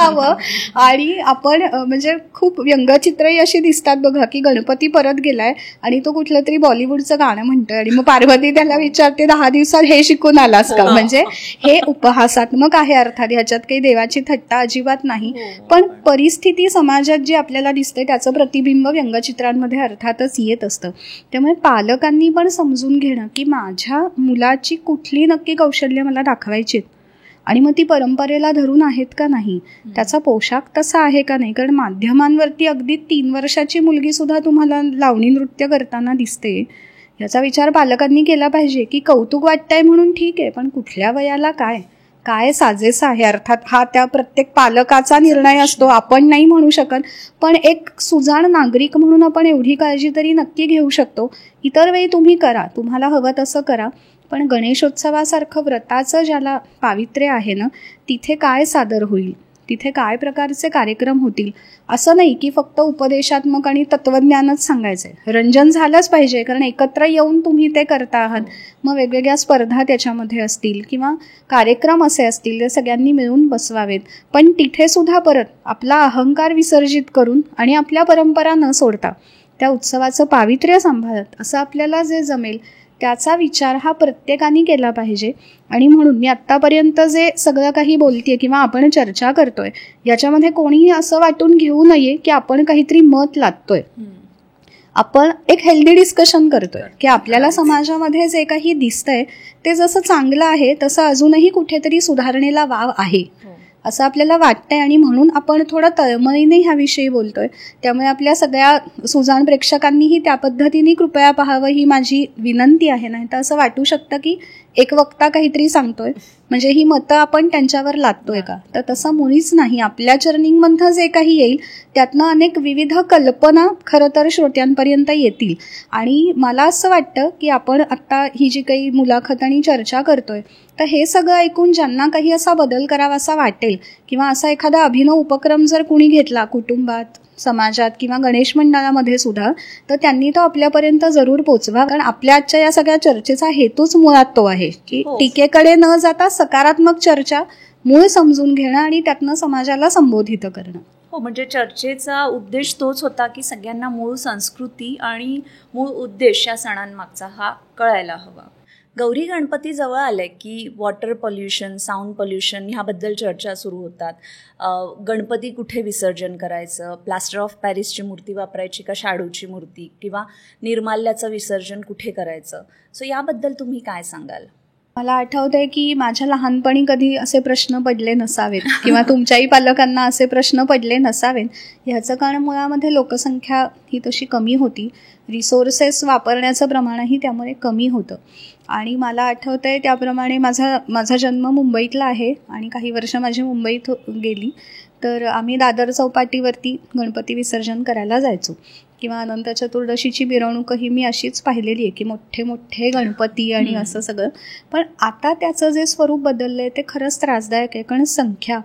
हवं. आणि आपण म्हणजे खूप व्यंगचित्रही अशी दिसतात बघा की गणपती परत गेलाय आणि तो कुठलं तरी बॉलिवूडचं गाणं म्हणतोय आणि मग पार्वती त्याला विचारते 10 दिवसात हे शिकून आलास का. म्हणजे हे उपहासात्मक आहे अर्थात, ह्याच्यात काही देवाची थट्टा अजिबात नाही. पण परिस्थिती समाजात जी आपल्याला दिसते त्याचं प्रतिबिंब व्यंगचित्रांमध्ये अर्थातच येत असतं. त्यामुळे पालकांनी पण समजून घेणं की माझ्या मुलाची कुठली नक्की कौशल्य मला दाखवायची आणि मग ती परंपरेला धरून आहेत का नाही, त्याचा पोशाख तसा आहे का नाही. कारण माध्यमांवरती अगदी 3 वर्षाची मुलगी सुद्धा तुम्हाला लावणी नृत्य करताना दिसते. याचा विचार पालकांनी केला पाहिजे की कौतुक वाटतंय म्हणून ठीक आहे, पण कुठल्या वयाला काय साजेसं आहे. अर्थात हा त्या प्रत्येक पालकाचा निर्णय असतो, आपण नाही म्हणू शकत. पण एक सुजाण नागरिक म्हणून आपण एवढी काळजी तरी नक्की घेऊ शकतो. इतर वेळी तुम्ही करा, तुम्हाला हवं तसं करा, पण गणेशोत्सवासारखं व्रताचं ज्याला पावित्र्य आहे ना, तिथे काय सादर होईल, तिथे काय प्रकारचे कार्यक्रम होतील, असं नाही की फक्त उपदेशात्मक आणि तत्वज्ञानच सांगायचंय. रंजन झालंच पाहिजे, कारण एकत्र येऊन तुम्ही ते करता आहात. मग वेगवेगळ्या स्पर्धा त्याच्यामध्ये असतील किंवा कार्यक्रम असे असतील, ते सगळ्यांनी मिळून बसवावेत. पण तिथे सुद्धा परत आपला अहंकार विसर्जित करून आणि आपल्या परंपरा न सोडता त्या उत्सवाचं पावित्र्य सांभाळत असं आपल्याला जे जमेल त्याचा विचार हा प्रत्येकाने केला पाहिजे. आणि म्हणून मी आत्तापर्यंत जे सगळं काही बोलतेय किंवा आपण चर्चा करतोय याच्यामध्ये कोणीही असं वाटून घेऊ नये की आपण काहीतरी मत लादतोय. आपण एक हेल्दी डिस्कशन करतोय की आपल्याला समाजामध्ये जे काही दिसतंय ते जसं चांगलं आहे तसं अजूनही कुठेतरी सुधारणेला वाव आहे असं आपल्याला वाटतंय. आणि म्हणून आपण थोडं तळमळीने ह्याविषयी बोलतोय. त्यामुळे आपल्या सगळ्या सुजाण प्रेक्षकांनीही त्या पद्धतीने कृपया पाहावं ही माझी विनंती आहे. नाही तर असं वाटू शकतं की एक वक्ता काहीतरी सांगतोय म्हणजे ही मतं आपण त्यांच्यावर लादतोय का, तर तसं मुळीच नाही. आपल्या चर्निंगमधनं जे काही येईल त्यातनं अनेक विविध कल्पना खरं तर श्रोत्यांपर्यंत येतील. आणि मला असं वाटतं की आपण आत्ता ही जी काही मुलाखत आणि चर्चा करतोय तर हे सगळं ऐकून ज्यांना काही असा बदल करावासा वाटेल किंवा असा एखादा अभिनव उपक्रम जर कुणी घेतला कुटुंबात, समाजात किंवा गणेश मंडळामध्ये सुद्धा, तर त्यांनी तो आपल्यापर्यंत जरूर पोचवा. कारण आपल्या आजच्या या सगळ्या चर्चेचा हेतूच मुळात तो आहे की टीकेकडे न जाता सकारात्मक चर्चा, मूळ समजून घेणं आणि त्यातनं समाजाला संबोधित करणं. हो, म्हणजे चर्चेचा उद्देश तोच होता की सगळ्यांना मूळ संस्कृती आणि मूळ उद्देश या सणांमागचा हा कळायला हवा. गौरी गणपती जवळ आले की वॉटर पॉल्युशन, साऊंड पॉल्युशन ह्याबद्दल चर्चा सुरू होतात. गणपती कुठे विसर्जन करायचं, प्लास्टर ऑफ पॅरिसची मूर्ती वापरायची का शाडूची मूर्ती, किंवा निर्माल्याचं विसर्जन कुठे करायचं. सो याबद्दल तुम्ही काय सांगाल? मला आठवतंय की माझ्या लहानपणी कधी असे प्रश्न पडले नसावेत किंवा तुमच्याही पालकांना असे प्रश्न पडले नसावेत. ह्याचं कारण मुळामध्ये लोकसंख्या ही तशी कमी होती, रिसोर्सेस वापरण्याचं प्रमाणही त्यामुळे कमी होतं. आणि मला आठवतंय त्याप्रमाणे माझा जन्म मुंबईतला आहे आणि काही वर्ष माझी मुंबईत गेली. तर आम्ही दादर चौपाटीवरती गणपती विसर्जन करायला जायचो किंवा अनंत चतुर्दशीची मिरवणूकही मी अशीच पाहिलेली आहे की मोठे मोठे गणपती आणि असं सगळं. पण आता त्याचं जे स्वरूप बदललं आहे ते खरंच त्रासदायक आहे. कारण संख्या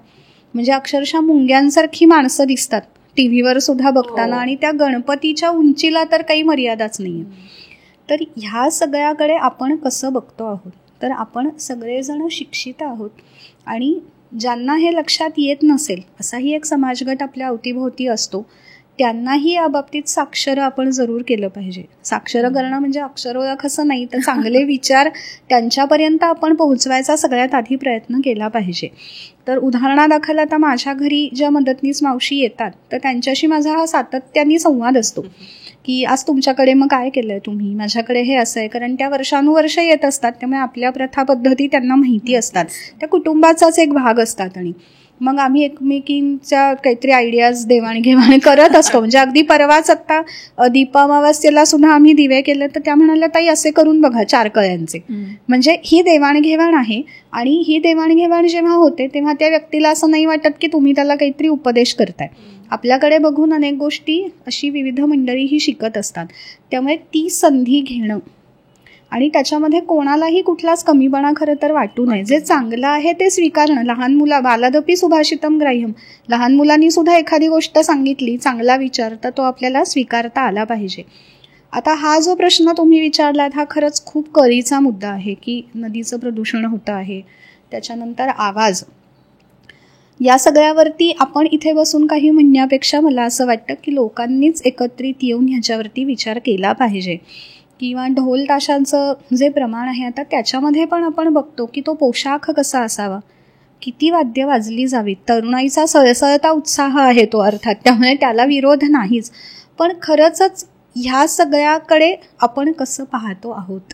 म्हणजे अक्षरशः मुंग्यांसारखी माणसं दिसतात टी व्हीवर सुद्धा बघताना आणि त्या गणपतीच्या उंचीला तर काही मर्यादाच नाही आहे. तर ह्या सगळ्याकडे आपण कसं बघतो आहोत, तर आपण सगळेजण शिक्षित आहोत आणि ज्यांना हे लक्षात येत नसेल असाही एक समाजगट आपल्या अवतीभोवती असतो, त्यांनाही याबाबतीत साक्षर आपण जरूर केलं पाहिजे. साक्षर करणं म्हणजे अक्षर ओळख असं नाही, तर चांगले विचार त्यांच्यापर्यंत आपण पोहोचवायचा सगळ्यात आधी प्रयत्न केला पाहिजे. तर उदाहरणादाखल आता माझ्या घरी ज्या मदतनीस मावशी येतात तर त्यांच्याशी माझा हा सातत्याने संवाद असतो की आज तुमच्याकडे मग काय केलंय तुम्ही, माझ्याकडे हे असं आहे. कारण त्या वर्षानुवर्ष येत असतात त्यामुळे आपल्या प्रथा पद्धती त्यांना माहिती असतात, त्या कुटुंबाचाच एक भाग असतात. आणि मग आम्ही एकमेकींच्या काहीतरी आयडियाज देवाणघेवाण करत असतो. म्हणजे अगदी परवाच आत्ता दीपामावास्येला सुद्धा आम्ही दिवे केले तर त्या म्हणाल्या ताई असे करून बघा 4 कळ्यांचे. म्हणजे ही देवाणघेवाण आहे आणि ही देवाणघेवाण जेव्हा होते तेव्हा त्या व्यक्तीला असं नाही वाटत की तुम्ही त्याला काहीतरी उपदेश करताय. आपल्याकडे बघून अनेक गोष्टी अशी विविध मंडळी ही शिकत असतात. त्यामुळे ती संधी घेणं आणि त्याच्यामध्ये कोणालाही कुठलाच कमीपणा खरं तर वाटू नये. जे चांगलं आहे ते स्वीकारणं. लहान मुला बालदपी सुभाषितम ग्राह्यम, लहान मुलांनी सुद्धा एखादी गोष्ट सांगितली, चांगला विचार, तर तो आपल्याला स्वीकारता आला पाहिजे. आता हा जो प्रश्न तुम्ही विचारलात हा खरंच खूप कळीचा मुद्दा आहे की नदीचं प्रदूषण होतं आहे, त्याच्यानंतर आवाज, या सगळ्यावरती आपण इथे बसून काही म्हणण्यापेक्षा मला असं वाटतं की लोकांनीच एकत्रित येऊन ह्याच्यावरती विचार केला पाहिजे. किंवा ढोल ताशांचं जे प्रमाण आहे आता त्याच्यामध्ये पण आपण बघतो की तो पोशाख कसा असावा, किती वाद्य वाजली जावीत. तरुणाईचा सळसळता उत्साह आहे तो अर्थात, त्यामुळे त्याला विरोध नाहीच. पण खरंच ह्या सगळ्याकडे आपण कसं पाहतो आहोत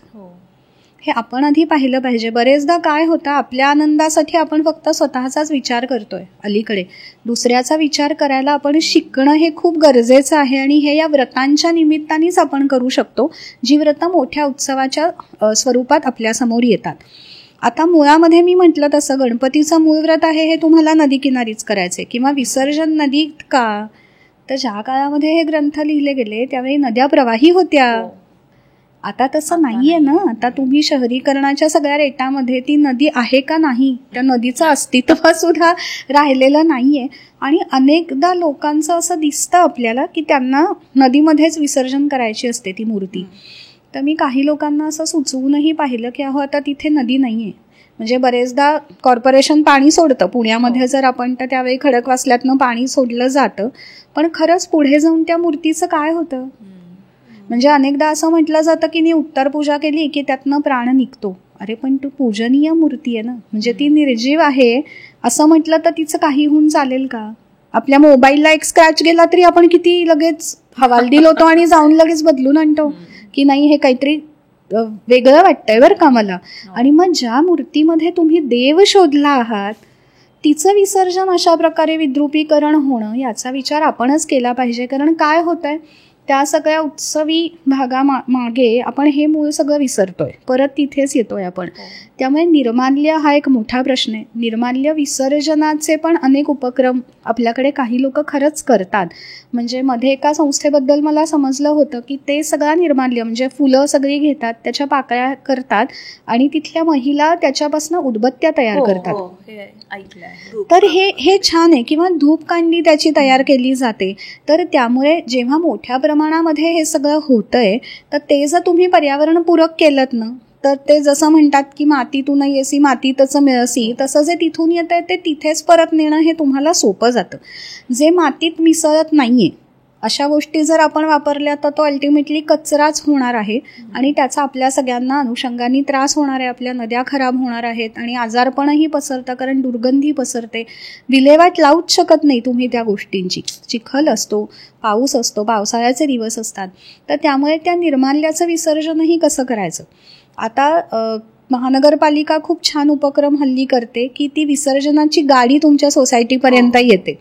हे आपण आधी पाहिलं पाहिजे. बरेचदा काय होतं, आपल्या आनंदासाठी आपण फक्त स्वतःचाच विचार करतोय अलीकडे, दुसऱ्याचा विचार करायला आपण शिकणं हे खूप गरजेचं आहे. आणि हे या व्रतांच्या निमित्तानेच आपण करू शकतो, जी व्रतं मोठ्या उत्सवाच्या स्वरूपात आपल्यासमोर येतात. आता मुळामध्ये मी म्हटलं तसं गणपतीचं मूळ व्रत आहे हे तुम्हाला नदीकिनारीच करायचे किंवा विसर्जन नदीत का, तर ज्या काळामध्ये हे ग्रंथ लिहिले गेले त्यावेळी नद्या प्रवाही होत्या. आता तसं नाहीये ना. आता तुम्ही शहरीकरणाच्या सगळ्या रेटामध्ये ती नदी आहे का नाही, त्या नदीचं अस्तित्व सुद्धा राहिलेलं नाहीये. आणि अनेकदा लोकांचं असं दिसतं आपल्याला की त्यांना नदीमध्येच विसर्जन करायची असते ती मूर्ती. तर मी काही लोकांना असं सुचवूनही पाहिलं की अहो आता तिथे नदी नाहीये. म्हणजे बरेचदा कॉर्पोरेशन पाणी सोडतं पुण्यामध्ये जर आपण, तर त्यावेळी खडकवासल्यातनं पाणी सोडलं जातं. पण खरंच पुढे जाऊन त्या मूर्तीचं काय होतं, म्हणजे अनेकदा असं म्हटलं जातं की मी उत्तर पूजा केली की त्यातनं प्राण निघतो. अरे पण तू पूजनीय मूर्ती आहे ना, म्हणजे ती निर्जीव आहे असं म्हटलं तर तिचं काही होऊन चालेल का? आपल्या मोबाईलला एक स्क्रॅच गेला तरी आपण किती लगेच हवालदिल होतो आणि जाऊन लगेच बदलून आणतो की नाही हे काहीतरी वेगळं वाटतंय बरं का मला. आणि मग ज्या मूर्तीमध्ये तुम्ही देव शोधला आहात तिचं विसर्जन अशा प्रकारे विद्रुपीकरण होणं याचा विचार आपणच केला पाहिजे. कारण काय होतंय, त्या सगळ्या उत्सवी मागे आपण हे मूळ सगळं विसरतोय, परत तिथेच येतोय आपण. त्यामुळे निर्माल्य हा एक मोठा प्रश्न आहे. निर्माल्य विसर्जनाचे पण अनेक उपक्रम आपल्याकडे काही लोक खरंच करतात. म्हणजे मध्ये एका संस्थेबद्दल मला समजलं होतं की ते सगळं निर्माल्य म्हणजे फुलं सगळी घेतात, त्याच्या पाकळ्या करतात आणि तिथल्या महिला त्याच्यापासून उदबत्त्या तयार करतात. तर हे छान आहे. किंवा धूपकांडी त्याची तयार केली जाते. तर त्यामुळे जेव्हा मोठ्या प्रमाणामध्ये हे सगळं होतंय तर ते जर तुम्ही पर्यावरणपूरक केलं ना, तर ते जसं म्हणतात की मातीतून येसी मातीतच मिळसी, तसं जे तिथून येतंय ते तिथेच परत नेणं हे तुम्हाला सोपं जातं. जे मातीत मिसळत नाहीये अशा गोष्टी जर आपण वापरल्या तर तो अल्टिमेटली कचराच होणार आहे आणि त्याचा आपल्या सगळ्यांना अनुषंगाने त्रास होणार आहे. आपल्या नद्या खराब होणार आहेत आणि आजारपणही पसरतं, कारण दुर्गंधी पसरते. विल्हेवाट लावूच शकत नाही तुम्ही त्या गोष्टींची. चिखल असतो, पाऊस असतो, पावसाळ्याचे दिवस असतात. तर त्यामुळे त्या निर्माल्याचं विसर्जनही कसं करायचं. आता महानगरपालिका खूप छान उपक्रम हल्ली करते की ती विसर्जनाची गाडी तुमच्या सोसायटीपर्यंत येते.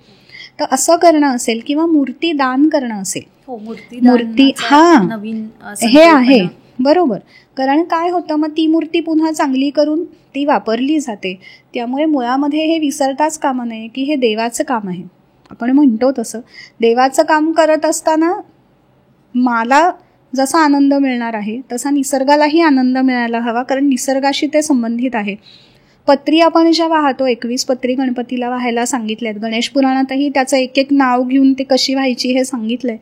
तर असं करणं असेल किंवा मूर्ती दान करणं असेल. मूर्ती नवीन हे आहे बरोबर. कारण काय होतं, मग ती मूर्ती पुन्हा चांगली करून ती वापरली जाते. त्यामुळे मुळामध्ये हे विसरताच कामा नये की हे देवाचं काम आहे. आपण म्हणतो तसं देवाचं काम करत असताना मला जसा आनंद मिळणार आहे तसा निसर्गालाही आनंद मिळायला हवा, कारण निसर्गाशी ते संबंधित आहे. पत्री आपण ज्या वाहतो, 21 पत्री गणपतीला व्हायला सांगितल्यात. गणेश पुराणातही त्याचं एक एक नाव घेऊन ते कशी व्हायची हे सांगितलंय.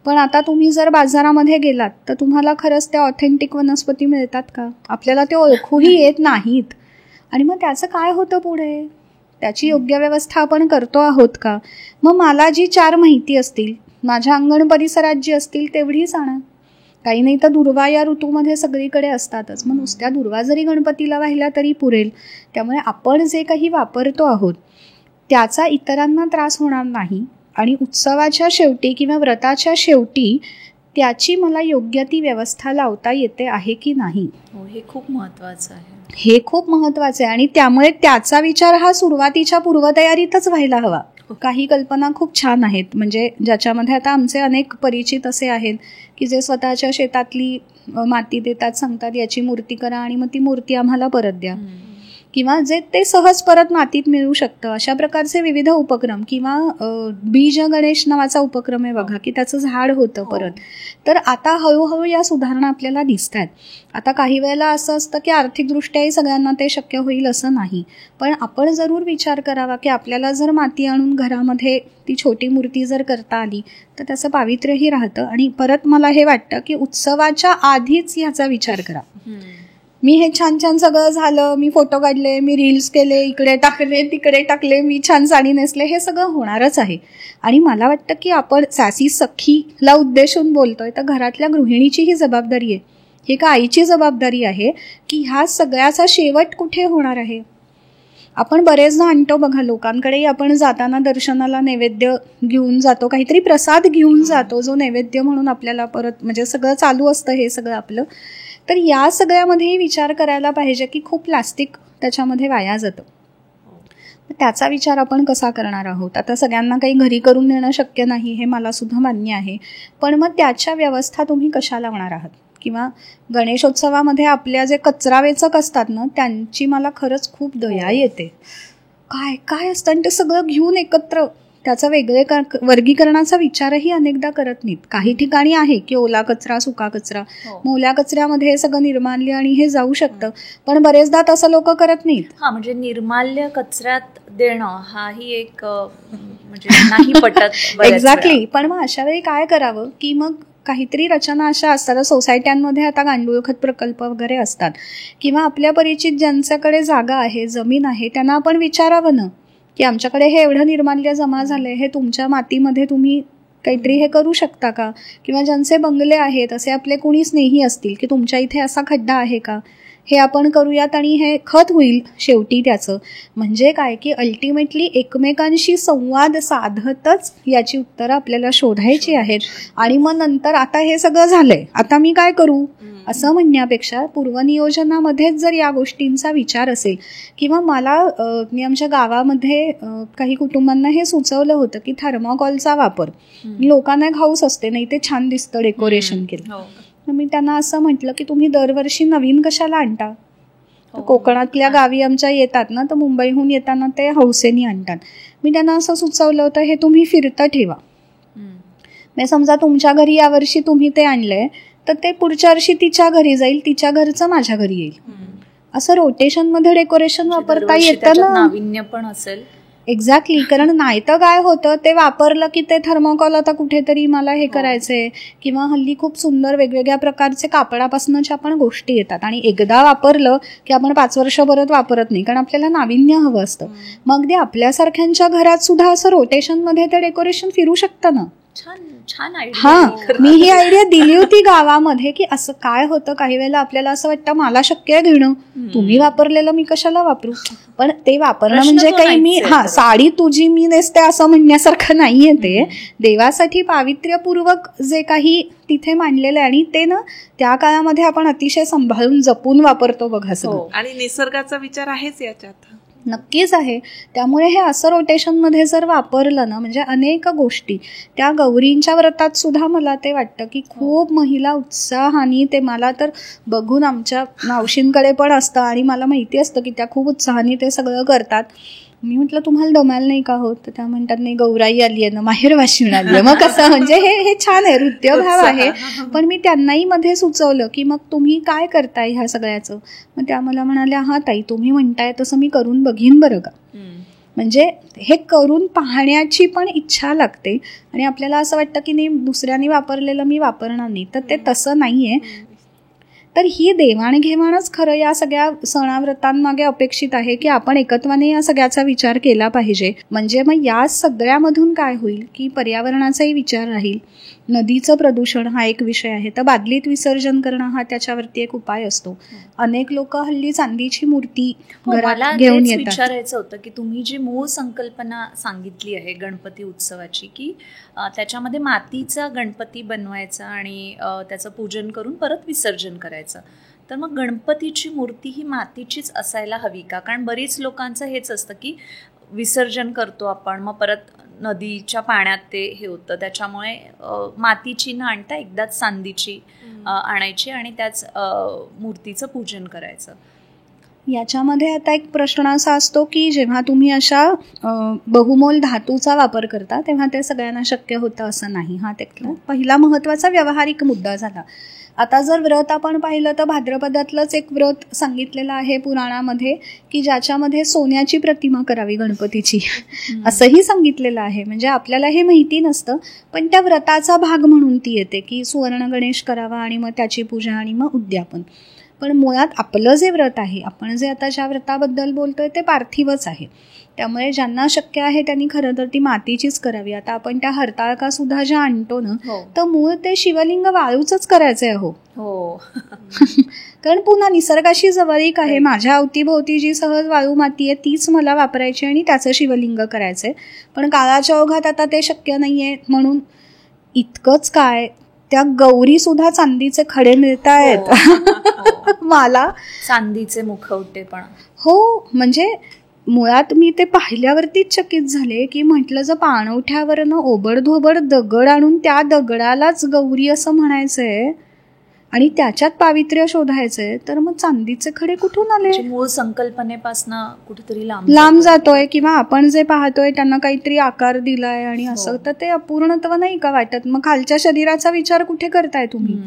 पण आता तुम्ही जर बाजारामध्ये गेलात तर तुम्हाला खरंच त्या ऑथेंटिक वनस्पती मिळतात का? आपल्याला ते ओळखूही येत नाहीत. आणि मग त्याचं काय होतं पुढे? त्याची योग्य व्यवस्था आपण करतो आहोत का? मग मला जी 4 माहिती असतील, माझ्या अंगण परिसरात जी असतील तेवढीच आणा. काही नाही तर दुर्वा या ऋतूमध्ये सगळीकडे असतातच. मग नुसत्या दुर्वा जरी गणपतीला वाहिल्या तरी पुरेल. त्यामुळे आपण जे काही वापरतो आहोत त्याचा इतरांना त्रास होणार नाही आणि उत्सवाच्या शेवटी किंवा व्रताच्या शेवटी त्याची मला योग्य ती व्यवस्था लावता येते आहे की नाही. हे खूप महत्वाचं आहे. हे खूप महत्वाचं आहे. आणि त्यामुळे त्याचा विचार हा सुरुवातीच्या पूर्वतयारीतच व्हायला हवा. काही कल्पना खूप छान आहेत, म्हणजे ज्याच्यामध्ये आता आमचे अनेक परिचित असे आहेत की जे स्वतःच्या शेतातली माती देतात, सांगतात याची मूर्ती करा आणि मग ती मूर्ती आम्हाला परत द्या. किंवा जे ते सहज परत मातीत मिळू शकतं अशा प्रकारचे विविध उपक्रम. किंवा बीज गणेश नावाचा उपक्रम आहे बघा की त्याचं झाड होतं परत. तर आता हळूहळू या सुधारणा आपल्याला दिसतात. आता काही वेळेला असं असतं की आर्थिकदृष्ट्याही सगळ्यांना ते शक्य होईल असं नाही, पण आपण जरूर विचार करावा की आपल्याला जर माती आणून घरामध्ये ती छोटी मूर्ती जर करता आली तर त्याचं पावित्र्यही राहतं. आणि परत मला हे वाटतं की उत्सवाच्या आधीच ह्याचा विचार करा. मी हे छान छान सगळं झालं, मी फोटो काढले, मी रील्स केले, इकडे टाकले तिकडे टाकले, मी छान साडी नेसले, हे सगळं होणारच आहे. आणि मला वाटतं की आपण सासी सखीला उद्देशून बोलतोय तर घरातल्या गृहिणीची ही जबाबदारी आहे, ही का आईची जबाबदारी आहे की ह्या सगळ्याचा शेवट कुठे होणार आहे. आपण बरेचदा आणतो बघा, लोकांकडेही आपण जाताना दर्शनाला नैवेद्य घेऊन जातो, काहीतरी प्रसाद घेऊन जातो जो नैवेद्य म्हणून आपल्याला परत म्हणजे सगळं चालू असतं हे सगळं आपलं. तर या सगळ्यामध्येही विचार करायला पाहिजे की खूप प्लास्टिक त्याच्यामध्ये वाया जातं. त्याचा विचार आपण कसा करणार आहोत. आता सगळ्यांना काही घरी करून नेणं शक्य नाही हे मला सुद्धा मान्य आहे, पण मग त्याच्या व्यवस्था तुम्ही कशा लावणार आहात. किंवा गणेशोत्सवामध्ये आपल्या जे कचरा वेचक असतात ना त्यांची मला खरंच खूप दया येते. काय काय असतं आणि ते सगळं घेऊन एकत्र त्याचा वेगळे वर्गीकरणाचा विचारही अनेकदा करत नाहीत. काही ठिकाणी आहे की ओला कचरा सुका कचरा, मग ओल्या कचऱ्यामध्ये हे सगळं निर्माल्य आणि हे जाऊ शकतं, पण बरेचदा तसं लोक करत नाहीत. म्हणजे निर्माल्य कचऱ्यात देणं हाही एक म्हणजे नाही पटत. एक्झॅक्टली. पण मग अशा वेळी काय करावं की मग काहीतरी रचना अशा असतात. सोसायट्यांमध्ये आता गांडूळ खत प्रकल्प वगैरे असतात किंवा आपल्या परिचित ज्यांच्याकडे जागा आहे, जमीन आहे, त्यांना आपण विचारावं ना की आमच्याकडे हे एवढं निर्माल्य जमा झालंय, हे तुमच्या मातीमध्ये तुम्ही काहीतरी हे करू शकता का? किंवा ज्यांचे बंगले आहेत असे आपले कोणी स्नेही असतील की तुमच्या इथे असा खड्डा आहे का, हे आपण करूयात आणि हे खत होईल शेवटी त्याचं. म्हणजे काय की अल्टिमेटली एकमेकांशी संवाद साधतच याची उत्तरं आपल्याला शोधायची आहेत. आणि मग नंतर आता हे सगळं झालंय, आता मी काय करू असं म्हणण्यापेक्षा पूर्वनियोजनामध्येच जर या गोष्टींचा विचार असेल, किंवा मला मी आमच्या गावामध्ये काही कुटुंबांना हे सुचवलं होतं की थर्माकॉलचा वापर, लोकांना एक हौस असते नाही ते छान दिसतं डेकोरेशन केलं. मी त्यांना असं म्हटलं की तुम्ही दरवर्षी नवीन कशाला आणता? कोकणातल्या गावी आमच्या येतात ना, तर मुंबईहून येताना ते हौसेनी आणतात. मी त्यांना असं सुचवलं होतं हे तुम्ही फिरतं ठेवा. म्हणजे समजा तुमच्या घरी यावर्षी तुम्ही ते आणलंय तर ते पुढच्या वर्षी तिच्या घरी जाईल, तिच्या घरचं माझ्या घरी येईल. असं रोटेशन मध्ये डेकोरेशन वापरता येतं ना, नाविन्य पण असेल. एक्झॅक्टली. कारण नाही तर काय होतं, ते वापरलं की ते थर्माकॉल आता कुठेतरी मला हे करायचंय, किंवा हल्ली खूप सुंदर वेगवेगळ्या प्रकारचे कापडापासूनच्या पण गोष्टी येतात आणि एकदा वापरलं की आपण 5 वर्ष परत वापरत नाही, कारण आपल्याला नाविन्य हवं असतं. मग ते आपल्यासारख्यांच्या घरात सुद्धा असं रोटेशन मध्ये ते डेकोरेशन फिरू शकतं ना. छान हा, मी ही आयडिया दिली होती गावामध्ये की असं काय होतं, काही वेळेला आपल्याला असं वाटतं मला शक्य आहे घेणं, तुम्ही वापरलेलं मी कशाला वापरू. पण ते वापरणं म्हणजे काही मी साडी तुझी मी नेसते असं म्हणण्यासारखं नाहीये. ते देवासाठी पावित्र्यपूर्वक जे काही तिथे मांडलेलं आहे आणि ते ना त्या काळामध्ये आपण अतिशय सांभाळून जपून वापरतो बघा सगळं. आणि निसर्गाचा विचार आहेच याच्यात. नक्कीच आहे. त्यामुळे हे असं रोटेशनमध्ये जर वापरलं ना, म्हणजे अनेक गोष्टी त्या गौरींच्या व्रतात सुद्धा मला ते वाटतं की खूप महिला उत्साहाने, ते मला तर बघून आमच्या मावशींकडे पण असतं आणि मला माहिती असतं की त्या खूप उत्साहाने ते सगळं करतात. मी म्हटलं तुम्हाला दमायला नाही का होत? तर त्या म्हणतात नाही, गौराई आली आहे ना, माहेर वाशिण आली आहे. मग कसं, म्हणजे हे छान आहे, नृत्यभाव आहे. पण मी त्यांनाही मध्ये सुचवलं की मग तुम्ही काय करताय ह्या सगळ्याचं? मग त्या मला म्हणाल्या हा ताई, तुम्ही म्हणताय तसं मी करून बघीन बरं का. म्हणजे हे करून पाहण्याची पण इच्छा लागते आणि आपल्याला असं वाटतं की नाही दुसऱ्याने वापरलेलं मी वापरणार नाही, तर ते तसं नाहीये. तर ही देवाणघेवाणच खरं या सगळ्या सणाव्रतांमागे अपेक्षित आहे की आपण एकत्वाने या सगळ्याचा विचार केला पाहिजे. म्हणजे मग या सगळ्यामधून काय होईल की पर्यावरणाचाही विचार राहील. नदीचं प्रदूषण हा एक विषय आहे, तर बादलीत विसर्जन करणं हा त्याच्यावरती एक उपाय असतो. अनेक लोक हल्ली चांदीची मूर्ती घरात घेऊन येतात. विचारायचं होतं की तुम्ही जी मूळ संकल्पना सांगितली आहे गणपती उत्सवाची, की त्याच्यामध्ये मातीचा गणपती बनवायचा आणि त्याचं पूजन करून परत विसर्जन करायचं, तर मग गणपतीची मूर्ती ही मातीचीच असायला हवी का? कारण बरीच लोकांचं हेच असतं की विसर्जन करतो आपण, मग परत नदीच्या पाण्यात ते हे होतं, त्याच्यामुळे मातीची न आणता एकदाच चांदीची आणायची आणि त्याच मूर्तीचं पूजन करायचं. याच्यामध्ये आता एक प्रश्न असा असतो की जेव्हा तुम्ही अशा बहुमोल धातूचा वापर करता तेव्हा ते सगळ्यांना शक्य होतं असं नाही. हा त्यातला पहिला महत्त्वाचा व्यावहारिक मुद्दा झाला. आता जर व्रत आपण पाहिलं तर भाद्रपदातलंच एक व्रत सांगितलेलं आहे पुराणामध्ये की ज्याच्यामध्ये सोन्याची प्रतिमा करावी गणपतीची असंही सांगितलेलं आहे. म्हणजे आपल्याला हे माहिती नसतं, पण त्या व्रताचा भाग म्हणून ती येते की सुवर्ण गणेश करावा आणि मग त्याची पूजा आणि मग उद्यापन. पण मुळात आपलं जे व्रत आहे, आपण जे आता ज्या व्रताबद्दल बोलतोय ते पार्थिवच आहे. त्यामुळे ज्यांना शक्य आहे त्यांनी खरं तर ती मातीचीच करावी. आता आपण त्या हरताळका सुद्धा ज्या आणतो ना, तर मूळ ते शिवलिंग वाळूच करायचंय. हो कारण पुन्हा निसर्गाशी जवळीक आहे. माझ्या अवतीभोवती जी सहज वाळू माती आहे तीच मला वापरायची आणि त्याचं शिवलिंग करायचंय. पण काळाच्या ओघात आता ते शक्य नाहीये. म्हणून इतकंच काय, त्या गौरी सुद्धा चांदीचे खडे मिळतायत मला, चांदीचे मुखवटे पण. हो, म्हणजे मुळात मी ते पाहिल्यावरतीच चकित झाले की म्हटलं जर पाणवठ्यावरनं ओबडधोबड दगड आणून त्या दगडालाच गौरी असं म्हणायचंय आणि त्याच्यात पावित्र्य शोधायचंय, तर मग चांदीचे खडे कुठून आले? मूळ संकल्पनेपासून कुठेतरी लांब जातोय. किंवा आपण जे पाहतोय त्यांना काहीतरी आकार दिलाय आणि असं, तर ते अपूर्णत्व नाही का वाटत? मग खालच्या शरीराचा विचार कुठे करताय तुम्ही?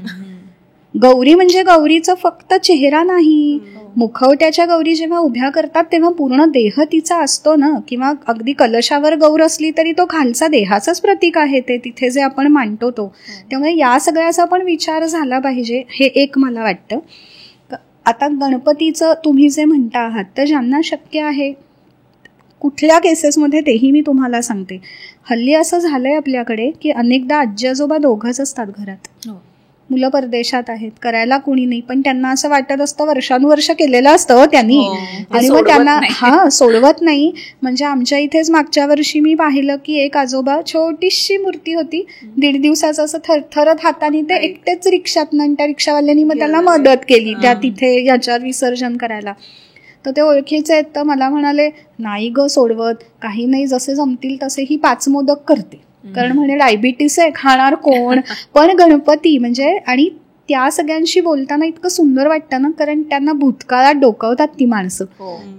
गौरी म्हणजे गौरीचं फक्त चेहरा नाही, मुखवट्याच्या गौरी जेव्हा उभ्या करतात तेव्हा पूर्ण देह तिचा असतो ना. किंवा अगदी कलशावर गौर असली तरी तो खालचा देहाचंच प्रतीक आहे ते, तिथे जे आपण मांडतो तो. त्यामुळे या सगळ्याचा पण विचार झाला पाहिजे, हे एक मला वाटतं. आता गणपतीचं तुम्ही जे म्हणता आहात, तर ज्यांना शक्य आहे कुठल्या केसेसमध्ये तेही मी तुम्हाला सांगते. हल्ली असं झालंय आपल्याकडे की अनेकदा आजी आजोबा दोघंच असतात घरात, मुलं परदेशात आहेत, करायला कोणी नाही, पण त्यांना असं वाटत असतं वर्षानुवर्ष केलेलं असतं त्यांनी, आणि मग त्यांना सोडवत नाही. म्हणजे आमच्या इथेच मागच्या वर्षी मी पाहिलं की एक आजोबा, छोटीशी मूर्ती होती, 1.5 दिवसाचं, असं थरथरत हाताने ते एकटेच रिक्षातनं, आणि त्या रिक्षावाल्यांनी मग त्याला मदत केली त्या तिथे याच्यात विसर्जन करायला. तर ते ओळखीचे आहेत, तर मला म्हणाले नाही ग सोडवत, काही नाही, जसे जमतील तसे ही 5 मोदक करते, कारण म्हणे डायबिटीस आहे, खाणार कोण. पण गणपती म्हणजे, आणि त्या सगळ्यांशी बोलताना इतकं सुंदर वाटतं ना, कारण त्यांना भूतकाळात डोकावतात ती माणसं.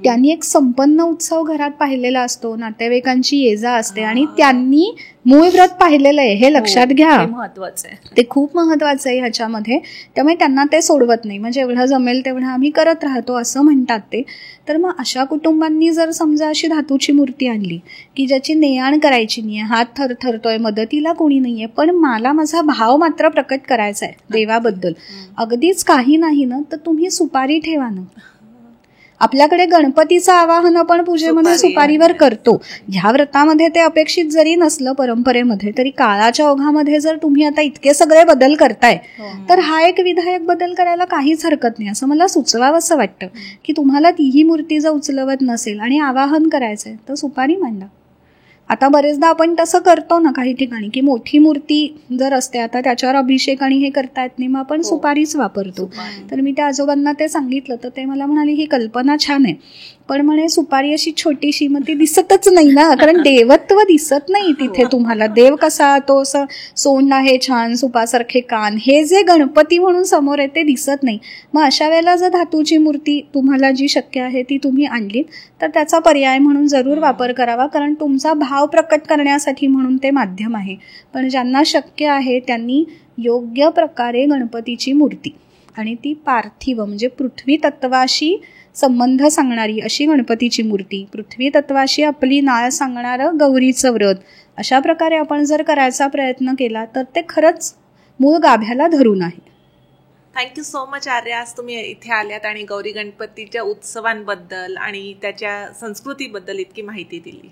त्यांनी एक संपन्न उत्सव घरात पाहिलेला असतो, नातेवाईकांची ये-जा असते, आणि त्यांनी मूळ व्रत पाहिलेलं आहे, हे लक्षात घ्या, महत्वाचं आहे, ते खूप महत्वाचं आहे ह्याच्यामध्ये. त्यामुळे त्यांना ते सोडवत नाही, म्हणजे एवढं जमेल तेवढं आम्ही करत राहतो असं म्हणतात ते. तर मग अशा कुटुंबांनी जर समजा अशी धातूची मूर्ती आणली की ज्याची ने-आण करायची नाहीये, हात थरथरतोय, मदतीला कोणी नाहीये, पण मला माझा भाव मात्र प्रकट करायचा आहे देवाबद्दल, अगदीच काही नाही ना, तर तुम्ही सुपारी ठेवा ना. आपल्याकडे गणपतीचं आवाहन आपण पूजेमध्ये सुपारीवर करतो. ह्या व्रतामध्ये ते अपेक्षित जरी नसलं परंपरेमध्ये, तरी काळाच्या ओघामध्ये जर तुम्ही आता इतके सगळे बदल करताय, तर हा एक विधायक बदल करायला काहीच हरकत नाही, असं मला सुचवावंसं वाटतं. की तुम्हाला तीही मूर्ती जर उचलवत नसेल आणि आवाहन करायचंय, तर सुपारी मांडा. आता बरेचदा आपण तसं करतो ना काही ठिकाणी, की मोठी मूर्ती जर असते, आता त्याच्यावर अभिषेक आणि हे करता येत नाही, मग आपण सुपारीच वापरतो. तर मी त्या आजोबांना ते सांगितलं, तर ते मला म्हणाले ही कल्पना छान आहे, पण म्हणे सुपारी अशी छोटीशी, मग ती दिसतच नाही ना, कारण देवत्व दिसत नाही तिथे तुम्हाला. देव कसा, तो असं सोंड आहे छान, सुपासारखे कान, हे जे गणपती म्हणून समोर आहे ते दिसत नाही. मग अशा वेळेला जर धातूची मूर्ती तुम्हाला जी शक्य आहे ती तुम्ही आणलीत, तर त्याचा पर्याय म्हणून जरूर वापर करावा, कारण तुमचा भाव प्रकट करण्यासाठी म्हणून ते माध्यम आहे. पण ज्यांना शक्य आहे त्यांनी योग्य प्रकारे गणपतीची मूर्ती, आणि ती पार्थिव म्हणजे पृथ्वी तत्वाशी संबंध सांगणारी अशी गणपतीची मूर्ती, पृथ्वी तत्वाशी आपली नाळ सांगणारं गौरीचं व्रत, अशा प्रकारे आपण जर करायचा प्रयत्न केला तर ते खरंच मूळ गाभ्याला धरून आहे. थँक्यू सो मच आर्या, आज तुम्ही इथे आल्यात आणि गौरी गणपतीच्या उत्सवांबद्दल आणि त्याच्या संस्कृतीबद्दल इतकी माहिती दिली.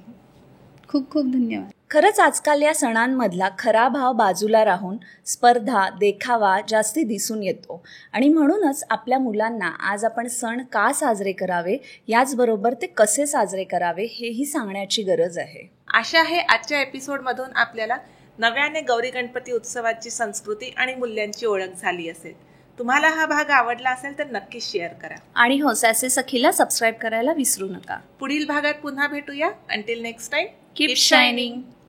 खूप खूप धन्यवाद. खरंच आजकाल या सणांमधला खरा भाव बाजूला राहून स्पर्धा, देखावा जास्ती दिसून येतो, आणि म्हणूनच आपल्या मुलांना आज आपण सण का साजरे करावे, याचबरोबर ते कसे साजरे करावे हेही सांगण्याची गरज आहे. आशा आहे आजच्या एपिसोडमधून आपल्याला नव्याने गौरी गणपती उत्सवाची संस्कृती आणि मूल्यांची ओळख झाली असेल. तुम्हाला हा भाग आवडला असेल तर नक्कीच शेअर करा, आणि हो, सॅसे सखीला सबस्क्राईब करायला विसरू नका. पुढील भागात पुन्हा भेटूया. Until next time, keep shining.